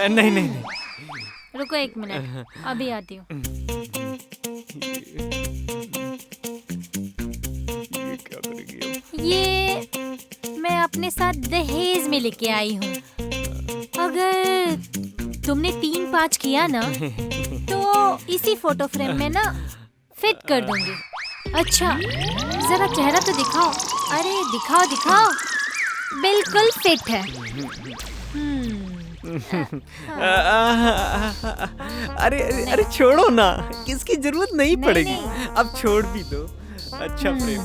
नहीं। रुको 1 मिनट, अभी आती हूँ। ये मैं अपने साथ दहेज में लेके आई हूँ। अगर तुमने 3-5 किया ना तो इसी फोटो फ्रेम में ना फिट कर दूंगी। अच्छा, जरा चेहरा तो दिखाओ। अरे दिखाओ, बिल्कुल फिट है। अरे छोड़ो ना, इसकी जरूरत नहीं पड़ेगी। अब छोड़ भी दो। अच्छा फ्रेम,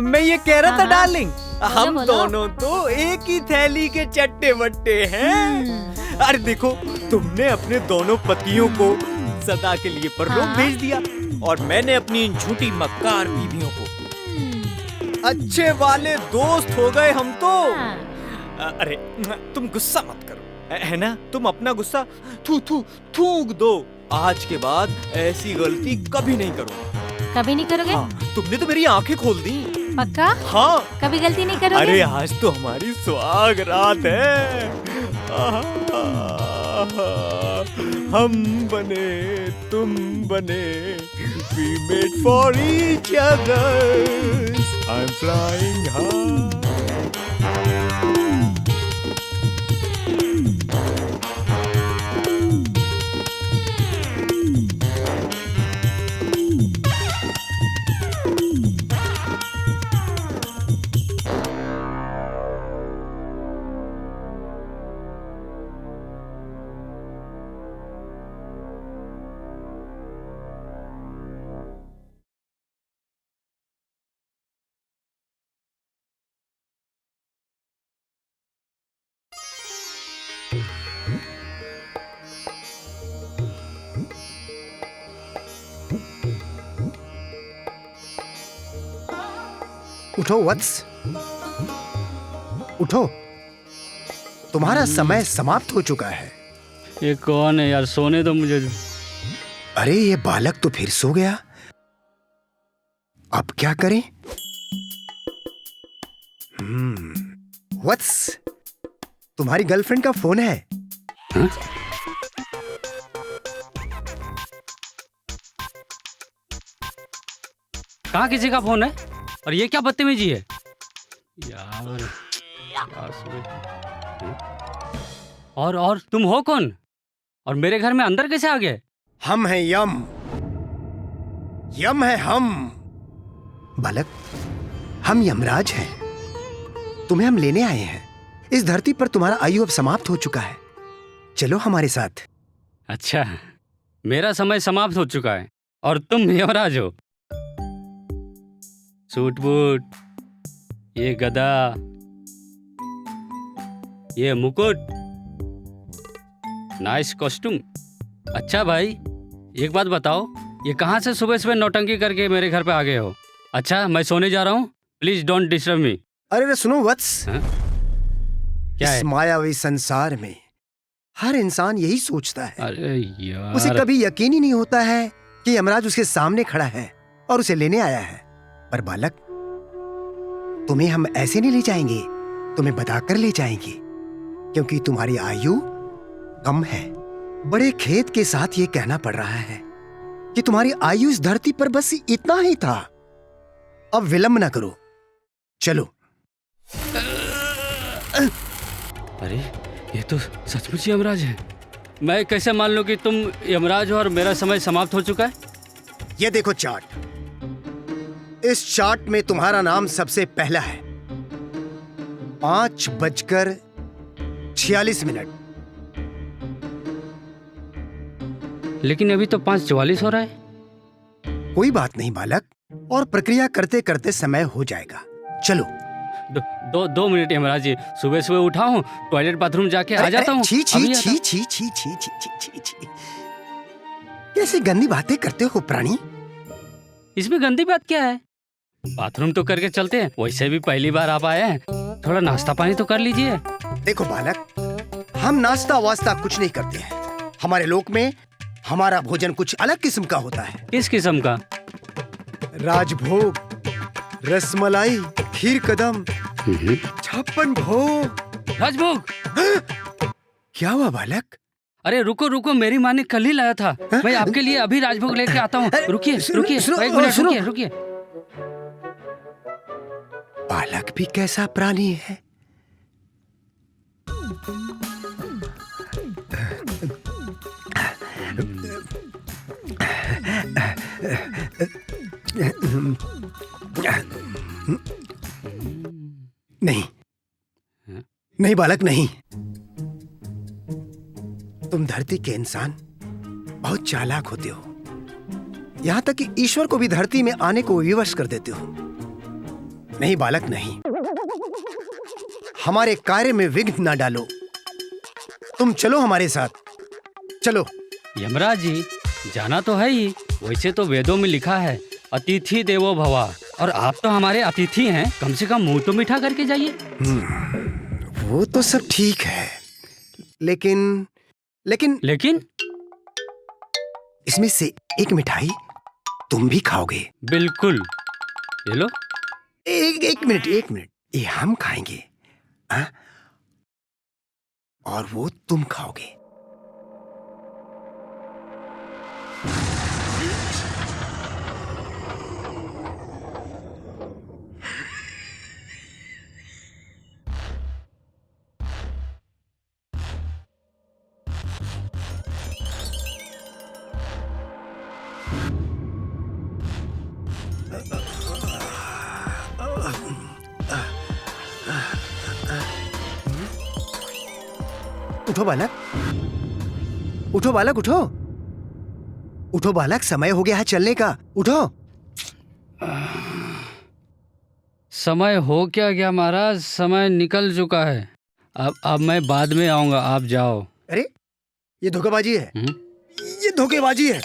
मैं ये कह रहा था डार्लिंग, हम दोनों तो एक ही थैली के चट्टे बट्टे हैं। अरे देखो, तुमने अपने दोनों पतियों को सदा के लिए परलोक भेज दिया और मैंने अपनी इन झूठी मक्कार बीवियों को। अच्छे वाले दोस्त हो गए हम तो। अरे तुम गुस्सा मत करो, है ना? तुम अपना गुस्सा थूक दो। आज के बाद ऐसी गलती कभी नहीं करूँगा। कभी नहीं करोगे? हाँ, तुमने तो मेरी आंखें खोल दी। पक्का? हाँ, कभी गलती नहीं करोगे? अरे आज तो हमारी सुहाग रात है। हम बने तुम बने, we made for each other. I'm flying high. उठो वत्स, उठो। तुम्हारा समय समाप्त हो चुका है। ये कौन है यार? सोने दो मुझे। अरे ये बालक तो फिर सो गया। अब क्या करें? व्हाट्स? तुम्हारी गर्लफ्रेंड का फोन है? हा? कहाँ किसी का फोन है? और ये क्या बदतमीजी है यार? और तुम हो कौन? और मेरे घर में अंदर कैसे आ गए? हम हैं यम। यम है हम। बालक, हम यमराज हैं। तुम्हें हम लेने आए हैं। इस धरती पर तुम्हारा आयु अब समाप्त हो चुका है। चलो हमारे साथ। अच्छा, मेरा समय समाप्त हो चुका है और तुम यमराज हो? सूट बूट, ये गदा, ये मुकुट, नाइस कॉस्ट्यूम। अच्छा भाई, एक बात बताओ, ये कहाँ से सुबह सुबह नौटंकी करके मेरे घर पे आ गए हो? अच्छा, मैं सोने जा रहा हूँ, प्लीज डोंट डिस्टर्ब मी। अरे सुनो वत्स, क्या है? इस मायावी संसार में हर इंसान यही सोचता है। अरे यार, उसे कभी यकीन ही नहीं होता है कि यमराज उसके सामने खड़ा है और उसे लेने आया है। पर बालक, तुम्हें हम ऐसे नहीं ले जाएंगे, तुम्हें बताकर ले जाएंगे, क्योंकि तुम्हारी आयु कम है। बड़े खेद के साथ ये कहना पड़ रहा है कि तुम्हारी आयु इस धरती पर बस इतना ही था। अब विलंब ना करो, चलो। अरे ये तो सचमुच यमराज है। मैं कैसे मान लूं कि तुम यमराज हो और मेरा समय समाप्त हो चुका है? ये देखो चार्ट। इस चार्ट में तुम्हारा नाम सबसे पहला है। 5:46। लेकिन अभी तो 5:44 हो रहा है। कोई बात नहीं बालक, और प्रक्रिया करते करते समय हो जाएगा। चलो। दो मिनट यमराज जी, सुबह सुबह उठा हूँ, टॉयलेट बाथरूम जाके आ जाता हूँ। छी छी छी छी छी छी छी छी, कैसे गंदी बातें करते हो प्राणी? इसमें गंदी बात क्या है? बाथरूम तो करके चलते हैं, वैसे भी पहली बार आप आए हैं, थोड़ा नाश्ता पानी तो कर लीजिए। देखो बालक, हम नाश्ता वास्ता कुछ नहीं करते हैं। हमारे लोक में हमारा भोजन कुछ अलग किस्म का होता है। किस किस्म का? राजभोग, रसमलाई, खीर कदम, 56 भोग। राजभोग? क्या हुआ बालक? अरे रुको रुको, मेरी माँ ने कल ही लाया था। मैं आपके लिए अभी राजभोग लेके आता हूँ। रुकिए रुकिए, एक मिनट रुकिए रुकिए। बालक भी कैसा प्राणी है। नहीं नहीं बालक, नहीं। तुम धरती के इंसान बहुत चालाक होते हो, यहां तक कि ईश्वर को भी धरती में आने को विवश कर देते हो। नहीं बालक, नहीं। हमारे कार्य में विघ्न न डालो। तुम चलो हमारे साथ, चलो। यमराज जी, जाना तो है ही। वैसे तो वेदों में लिखा है अतिथि देवो भवा, और आप तो हमारे अतिथि हैं, कम से कम मुंह तो मीठा करके जाइए। वो तो सब ठीक है, लेकिन लेकिन लेकिन इसमें से एक मिठाई तुम भी खाओगे। बिल्कुल, ये लो। एक मिनट, ये हम खाएंगे, हाँ? और वो तुम खाओगे। उठो बालक, उठो बालक, उठो उठो बालक, समय हो गया है चलने का। उठो। समय हो क्या गया महाराज, समय निकल चुका है। अब मैं बाद में आऊंगा, आप जाओ। अरे ये धोखेबाजी है। ये धोखेबाजी है,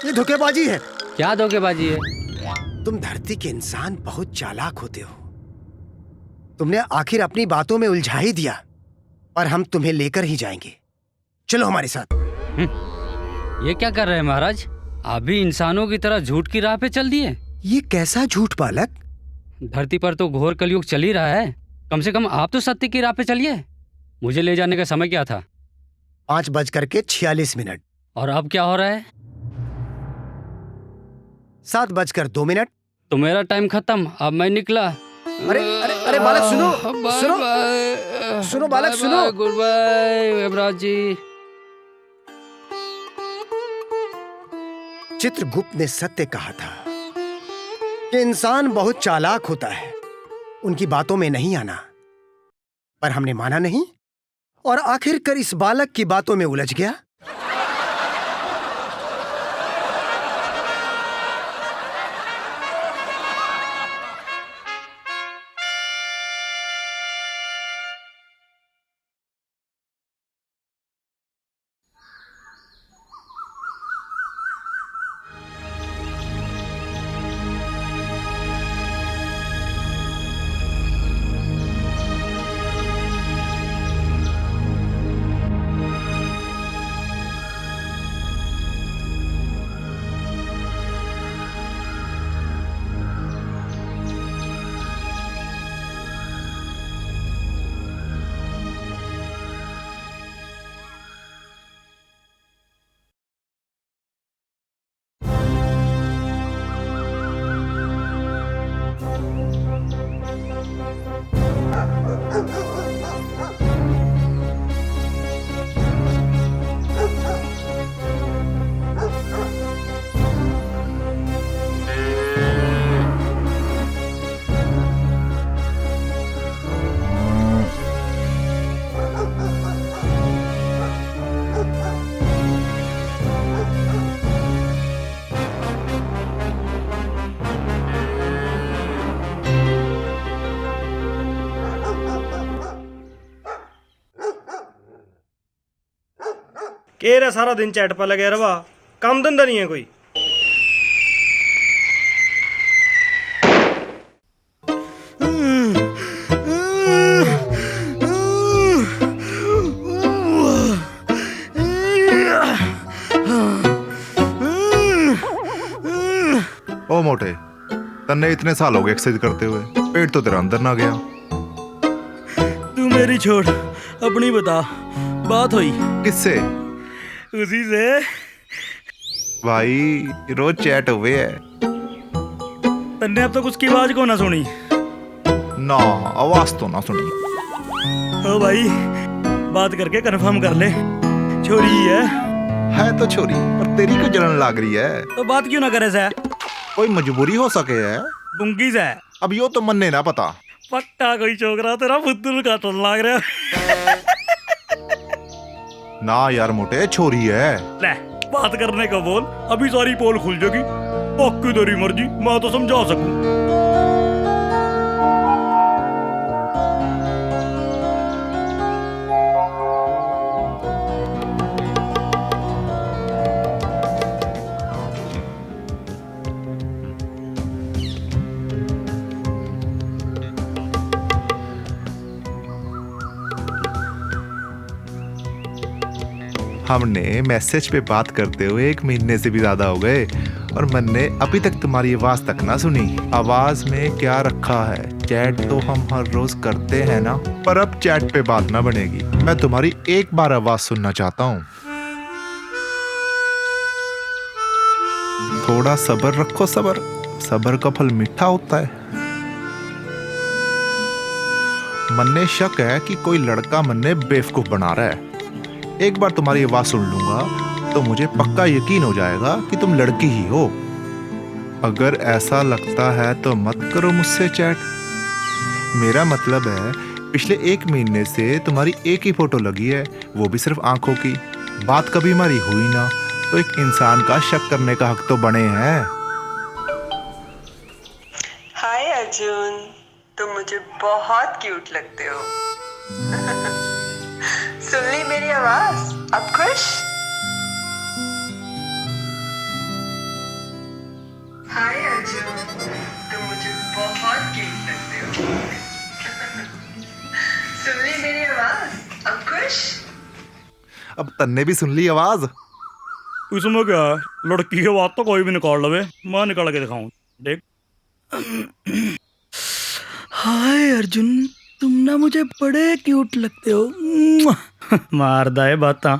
ये धोखेबाजी है। क्या धोखेबाजी है? तुम धरती के इंसान बहुत चालाक होते हो। तुमने आखिर अपनी बातों में उलझा ही दिया, पर हम तुम्हें लेकर ही जाएंगे। चलो हमारे साथ। ये क्या कर रहे हैं महाराज? आप भी इंसानों की तरह झूठ की राह पे चल दिए। ये कैसा झूठ बालक? धरती पर तो घोर कलयुग चल ही रहा है, कम से कम आप तो सत्य की राह पे चलिए। मुझे ले जाने का समय क्या था? 5:46। और अब क्या हो रहा है? 7:02। तो मेरा टाइम खत्म, अब मैं निकला। अरे अरे अरे बालक सुनो, सुनो सुनो बालक सुनो। Good bye Yamraj ji. चित्रगुप्त ने सत्य कहा था कि इंसान बहुत चालाक होता है, उनकी बातों में नहीं आना। पर हमने माना नहीं और आखिरकार इस बालक की बातों में उलझ गया। कह रहा सारा दिन चैट पर लगे रहा, काम धंधा नहीं है कोई। ओ मोटे, तन्ने इतने साल हो गए एक्सरसाइज करते हुए, पेट तो तेरा अंदर ना गया। तू मेरी छोड़, अपनी बता, बात हुई किससे? उसी से। भाई रोज चैट हुए है। तन्ने अब तक उसकी आवाज को ना सुनी? ना, आवाज तो ना सुनी। ओ भाई, बात करके कंफर्म कर ले, छोरी ही है तो छोरी, पर तेरी को जलन लाग रही है। तो बात क्यों ना करे से? कोई मजबूरी हो सके है। बुंगी से अब यो तो मन ने ना पता। पक्का कोई छोकरा तेरा फुद्दू का तो लाग रहा। ना यार मोटे, छोरी है। ले बात करने का बोल, अभी सारी पोल खुल जाएगी। पक्की तेरी मर्जी, मैं तो समझा सकूं। हमने मैसेज पे बात करते हुए 1 महीने से भी ज्यादा हो गए और मैंने अभी तक तुम्हारी आवाज तक ना सुनी। आवाज में क्या रखा है? चैट तो हम हर रोज करते हैं ना, पर अब चैट पे बात ना बनेगी। मैं तुम्हारी एक बार आवाज सुनना चाहता हूँ। थोड़ा सब्र रखो, सब्र, सब्र का फल मीठा होता है। मन ने शक है कि कोई लड़का मन ने बेवकूफ बना रहा है। एक बार तुम्हारी आवाज सुन लूंगा तो मुझे पक्का यकीन हो जाएगा कि तुम लड़की ही हो। अगर ऐसा लगता है तो मत करो मुझसे चैट। मेरा मतलब है, पिछले 1 महीने से तुम्हारी एक ही फोटो लगी है, वो भी सिर्फ आंखों की। बात कभी हमारी हुई ना, तो एक इंसान का शक करने का हक तो बने हैं। हाय अर्जुन, तुम मुझे बहुत क्यूट लगते हो। सुन ली मेरी आवाज, अब खुश? हाय अर्जुन, तुम मुझे बहुत क्यूट लगते हो। सुन ली मेरी आवाज, अब खुश? अब तन्ने भी सुन ली आवाज। इसमें क्या है, लड़की की बात तो कोई भी निकाल लवे, मैं निकाल के दिखाऊं। देख। हाय अर्जुन, तुम ना मुझे बड़े क्यूट लगते हो। मारदा है बाता।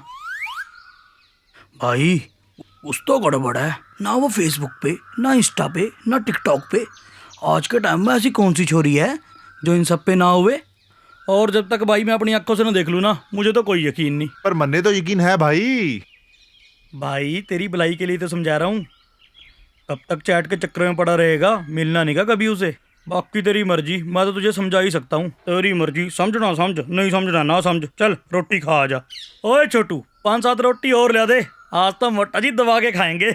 भाई उस तो गड़बड़ है ना, वो फेसबुक पे ना इंस्टा पे ना टिकटॉक पे। आज के टाइम में ऐसी कौन सी छोरी है जो इन सब पे ना हुए। और जब तक भाई मैं अपनी आंखों से ना देख लूँ ना, मुझे तो कोई यकीन नहीं। पर मन्ने तो यकीन है भाई। भाई तेरी भलाई के लिए तो समझा रहा हूँ। कब तक चैट के चक्कर में पड़ा रहेगा, मिलना नहीं का कभी उसे। बाकी तेरी मर्जी, मैं तो तुझे समझा ही सकता हूँ। तेरी मर्जी, समझना समझ, नहीं समझना ना समझ। चल रोटी खा आ जा। ओए छोटू, 5-7 रोटी और ला दे, आज तो मोटा जी दबा के खाएंगे।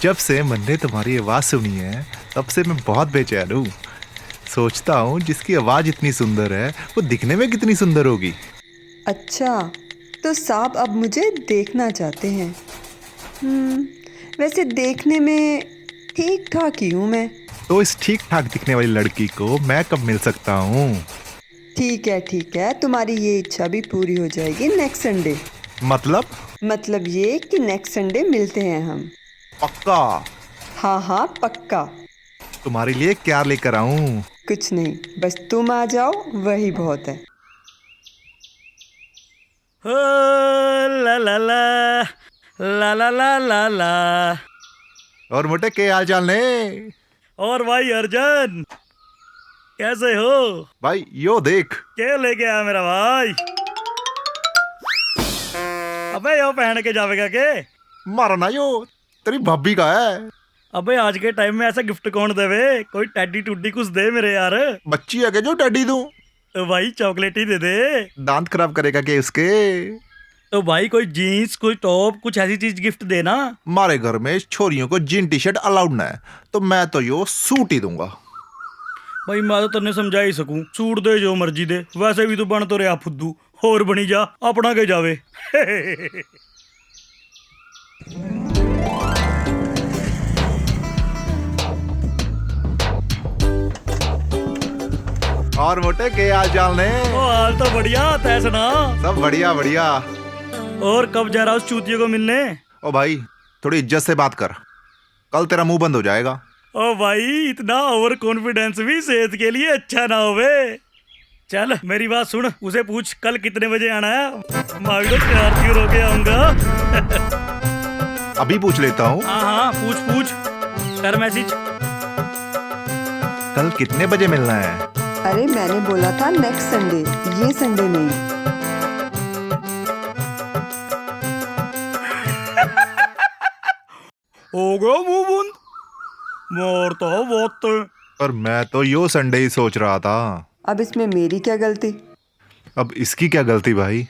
जब से मन्ने तुम्हारी आवाज सुनी है तब से मैं बहुत बेचैन हूँ। सोचता हूँ जिसकी आवाज इतनी सुंदर है वो दिखने में कितनी सुंदर होगी। अच्छा, तो साहब अब मुझे देखना चाहते हैं। वैसे देखने में ठीक ठाक ही हूँ मैं। तो इस ठीक ठाक दिखने वाली लड़की को मैं कब मिल सकता हूँ? ठीक है, तुम्हारी ये इच्छा भी पूरी हो जाएगी नेक्स्ट संडे। मतलब ये कि नेक्स्ट संडे मिलते हैं हम। पक्का? हाँ पक्का। तुम्हारे लिए क्या लेकर आऊं? कुछ नहीं, बस तुम आ जाओ वही बहुत है। हो ला ला ला ला ला ला ला ला। और मोटे के हाल चाल ने? और भाई अर्जुन कैसे हो? भाई यो देख। क्या लेके आया मेरा भाई? अबे यो पहन के जावेगा के? मारना यो तेरी भाभी का है। अबे आज के टाइम में ऐसा गिफ्ट कौन देवे? कोई टैडी टूडी कुछ दे मेरे यार। बच्ची है के जो टैडी दूं? तो भाई चॉकलेट ही दे दे। दांत खराब करेगा के उसके? तो भाई कोई जीन्स, कोई टॉप, कुछ ऐसी चीज गिफ्ट देना। हमारे घर में छोरियों को जीन टी शर्ट अलाउड ना है, तो मैं तो यो सूट ही दूंगा। भाई मैं तो तन्ने समझा ही सकूं, सूट दे जो मर्जी दे। वैसे भी तू बन तो रहा फुद्दू, और बनी जा अपना के जावे। और मोटे के हाल चाल ने? ओ हाल तो बढ़िया, तै सुना? सब बढ़िया बढ़िया। और कब जा रहा उस चूतियों को मिलने? ओ भाई थोड़ी इज्जत से बात कर, कल तेरा मुंह बंद हो जाएगा। ओ भाई इतना ओवर कॉन्फिडेंस भी सेहत के लिए अच्छा ना होवे। चल मेरी बात सुन, उसे पूछ कल कितने बजे आना है, मैं भी तो तैयार होके आऊंगा। अभी पूछ लेता हूँ। हाँ पूछ कर मैसेज। कल कितने बजे मिलना है? अरे मैंने बोला था नेक्स्ट संडे, ये संडे नहीं। हो गया मुंह बंद, मारता बहुत। पर मैं तो यो संडे ही सोच रहा था। अब इसमें मेरी क्या गलती? अब इसकी क्या गलती भाई?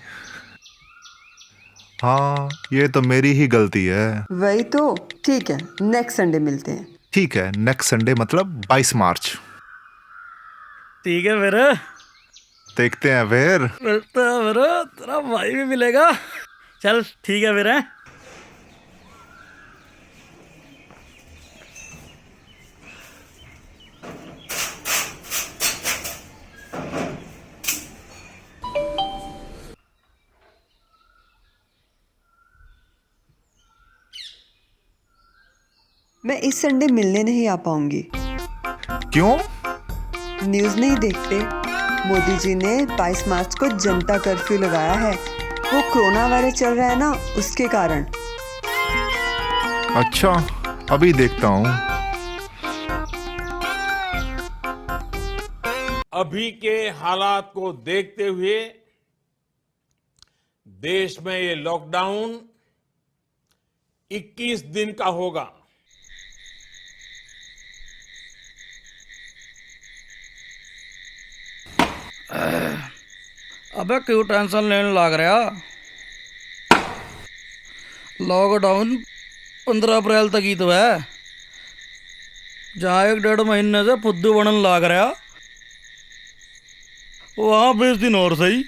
हाँ ये तो मेरी ही गलती है। वही तो। ठीक है, नेक्स्ट संडे मिलते हैं। ठीक है, नेक्स्ट संडे मतलब 22 मार्च। ठीक है फिर देखते हैं फिर। मिलता है फिर, तेरा भाई भी मिलेगा। चल ठीक है फिर। मैं इस संडे मिलने नहीं आ पाऊंगी। क्यों? न्यूज़ नहीं देखते? मोदी जी ने 22 मार्च को जनता कर्फ्यू लगाया है। वो कोरोना वायरस चल रहा है ना, उसके कारण। अच्छा अभी देखता हूँ। अभी के हालात को देखते हुए देश में ये लॉकडाउन 21 दिन का होगा। अबे क्यों टेंशन लेने लग रहा? लॉकडाउन 15 अप्रैल तक ही तो है, जहाँ 1-1.5 महीने से फुद्दू बनने लग रहा, वहाँ 20 दिन और सही।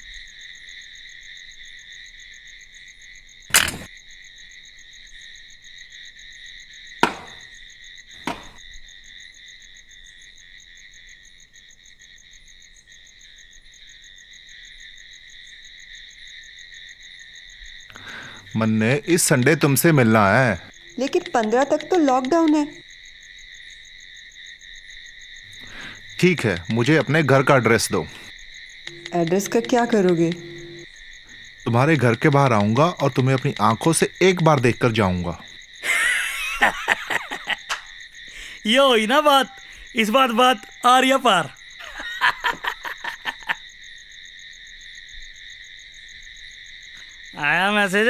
मन्ने इस संडे तुमसे मिलना है। लेकिन 15 तक तो लॉकडाउन है। ठीक है, मुझे अपने घर का एड्रेस दो। एड्रेस का क्या करोगे? तुम्हारे घर के बाहर आऊंगा और तुम्हें अपनी आंखों से एक बार देखकर जाऊंगा। ये हुई ना बात, इस बात आ रही है पार। आया मैसेज?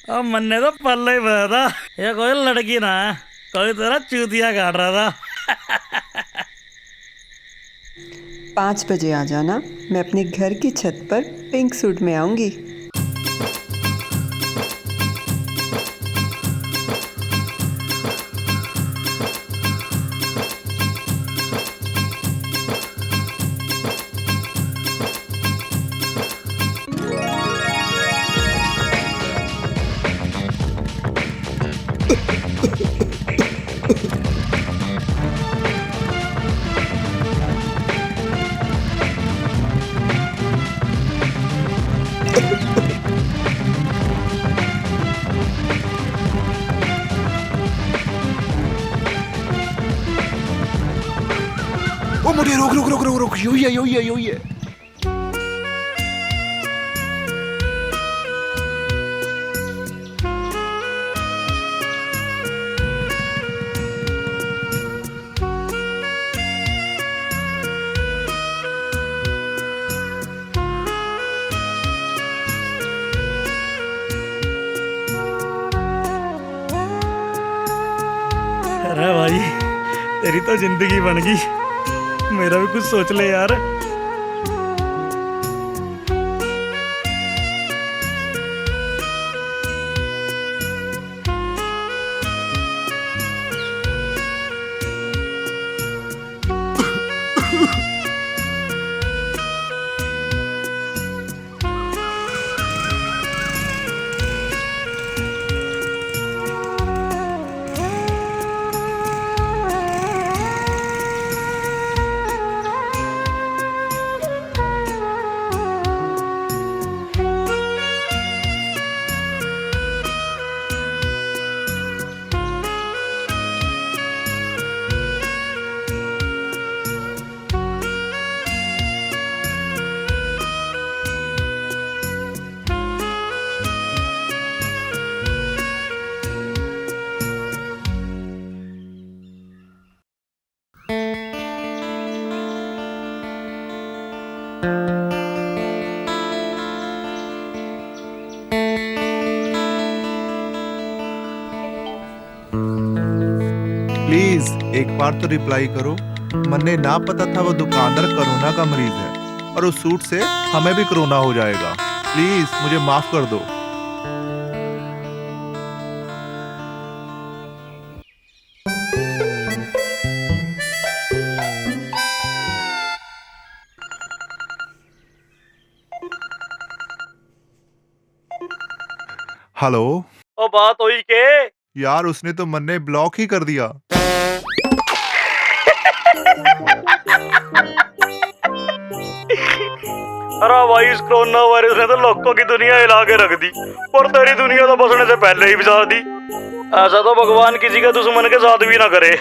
अब मन्ने तो पल्ले ही बता था, ये कोई लड़की ना है, कोई तेरा चूतिया काट रहा था। 5 बजे आ जाना, मैं अपने घर की छत पर पिंक सूट में आऊंगी। ओ मुझे रोक, यो ये। अरे भाई, तेरी तो जिंदगी बन गई, मेरा भी कुछ सोच ले यार। प्लीज एक बार तो रिप्लाई करो। मन्ने ना पता था वो दुकानदार कोरोना का मरीज है और उस सूट से हमें भी कोरोना हो जाएगा। प्लीज मुझे माफ कर दो। हेलो। ओ बात हुई के? यार उसने तो मन्ने ब्लॉक ही कर दिया। अरे भाई, इस कोरोना वायरस ने तो लोगों की दुनिया हिला के रख दी, और तेरी दुनिया तो बसने से पहले ही बिछा दी। ऐसा तो भगवान किसी के दुश्मन के साथ भी ना करे।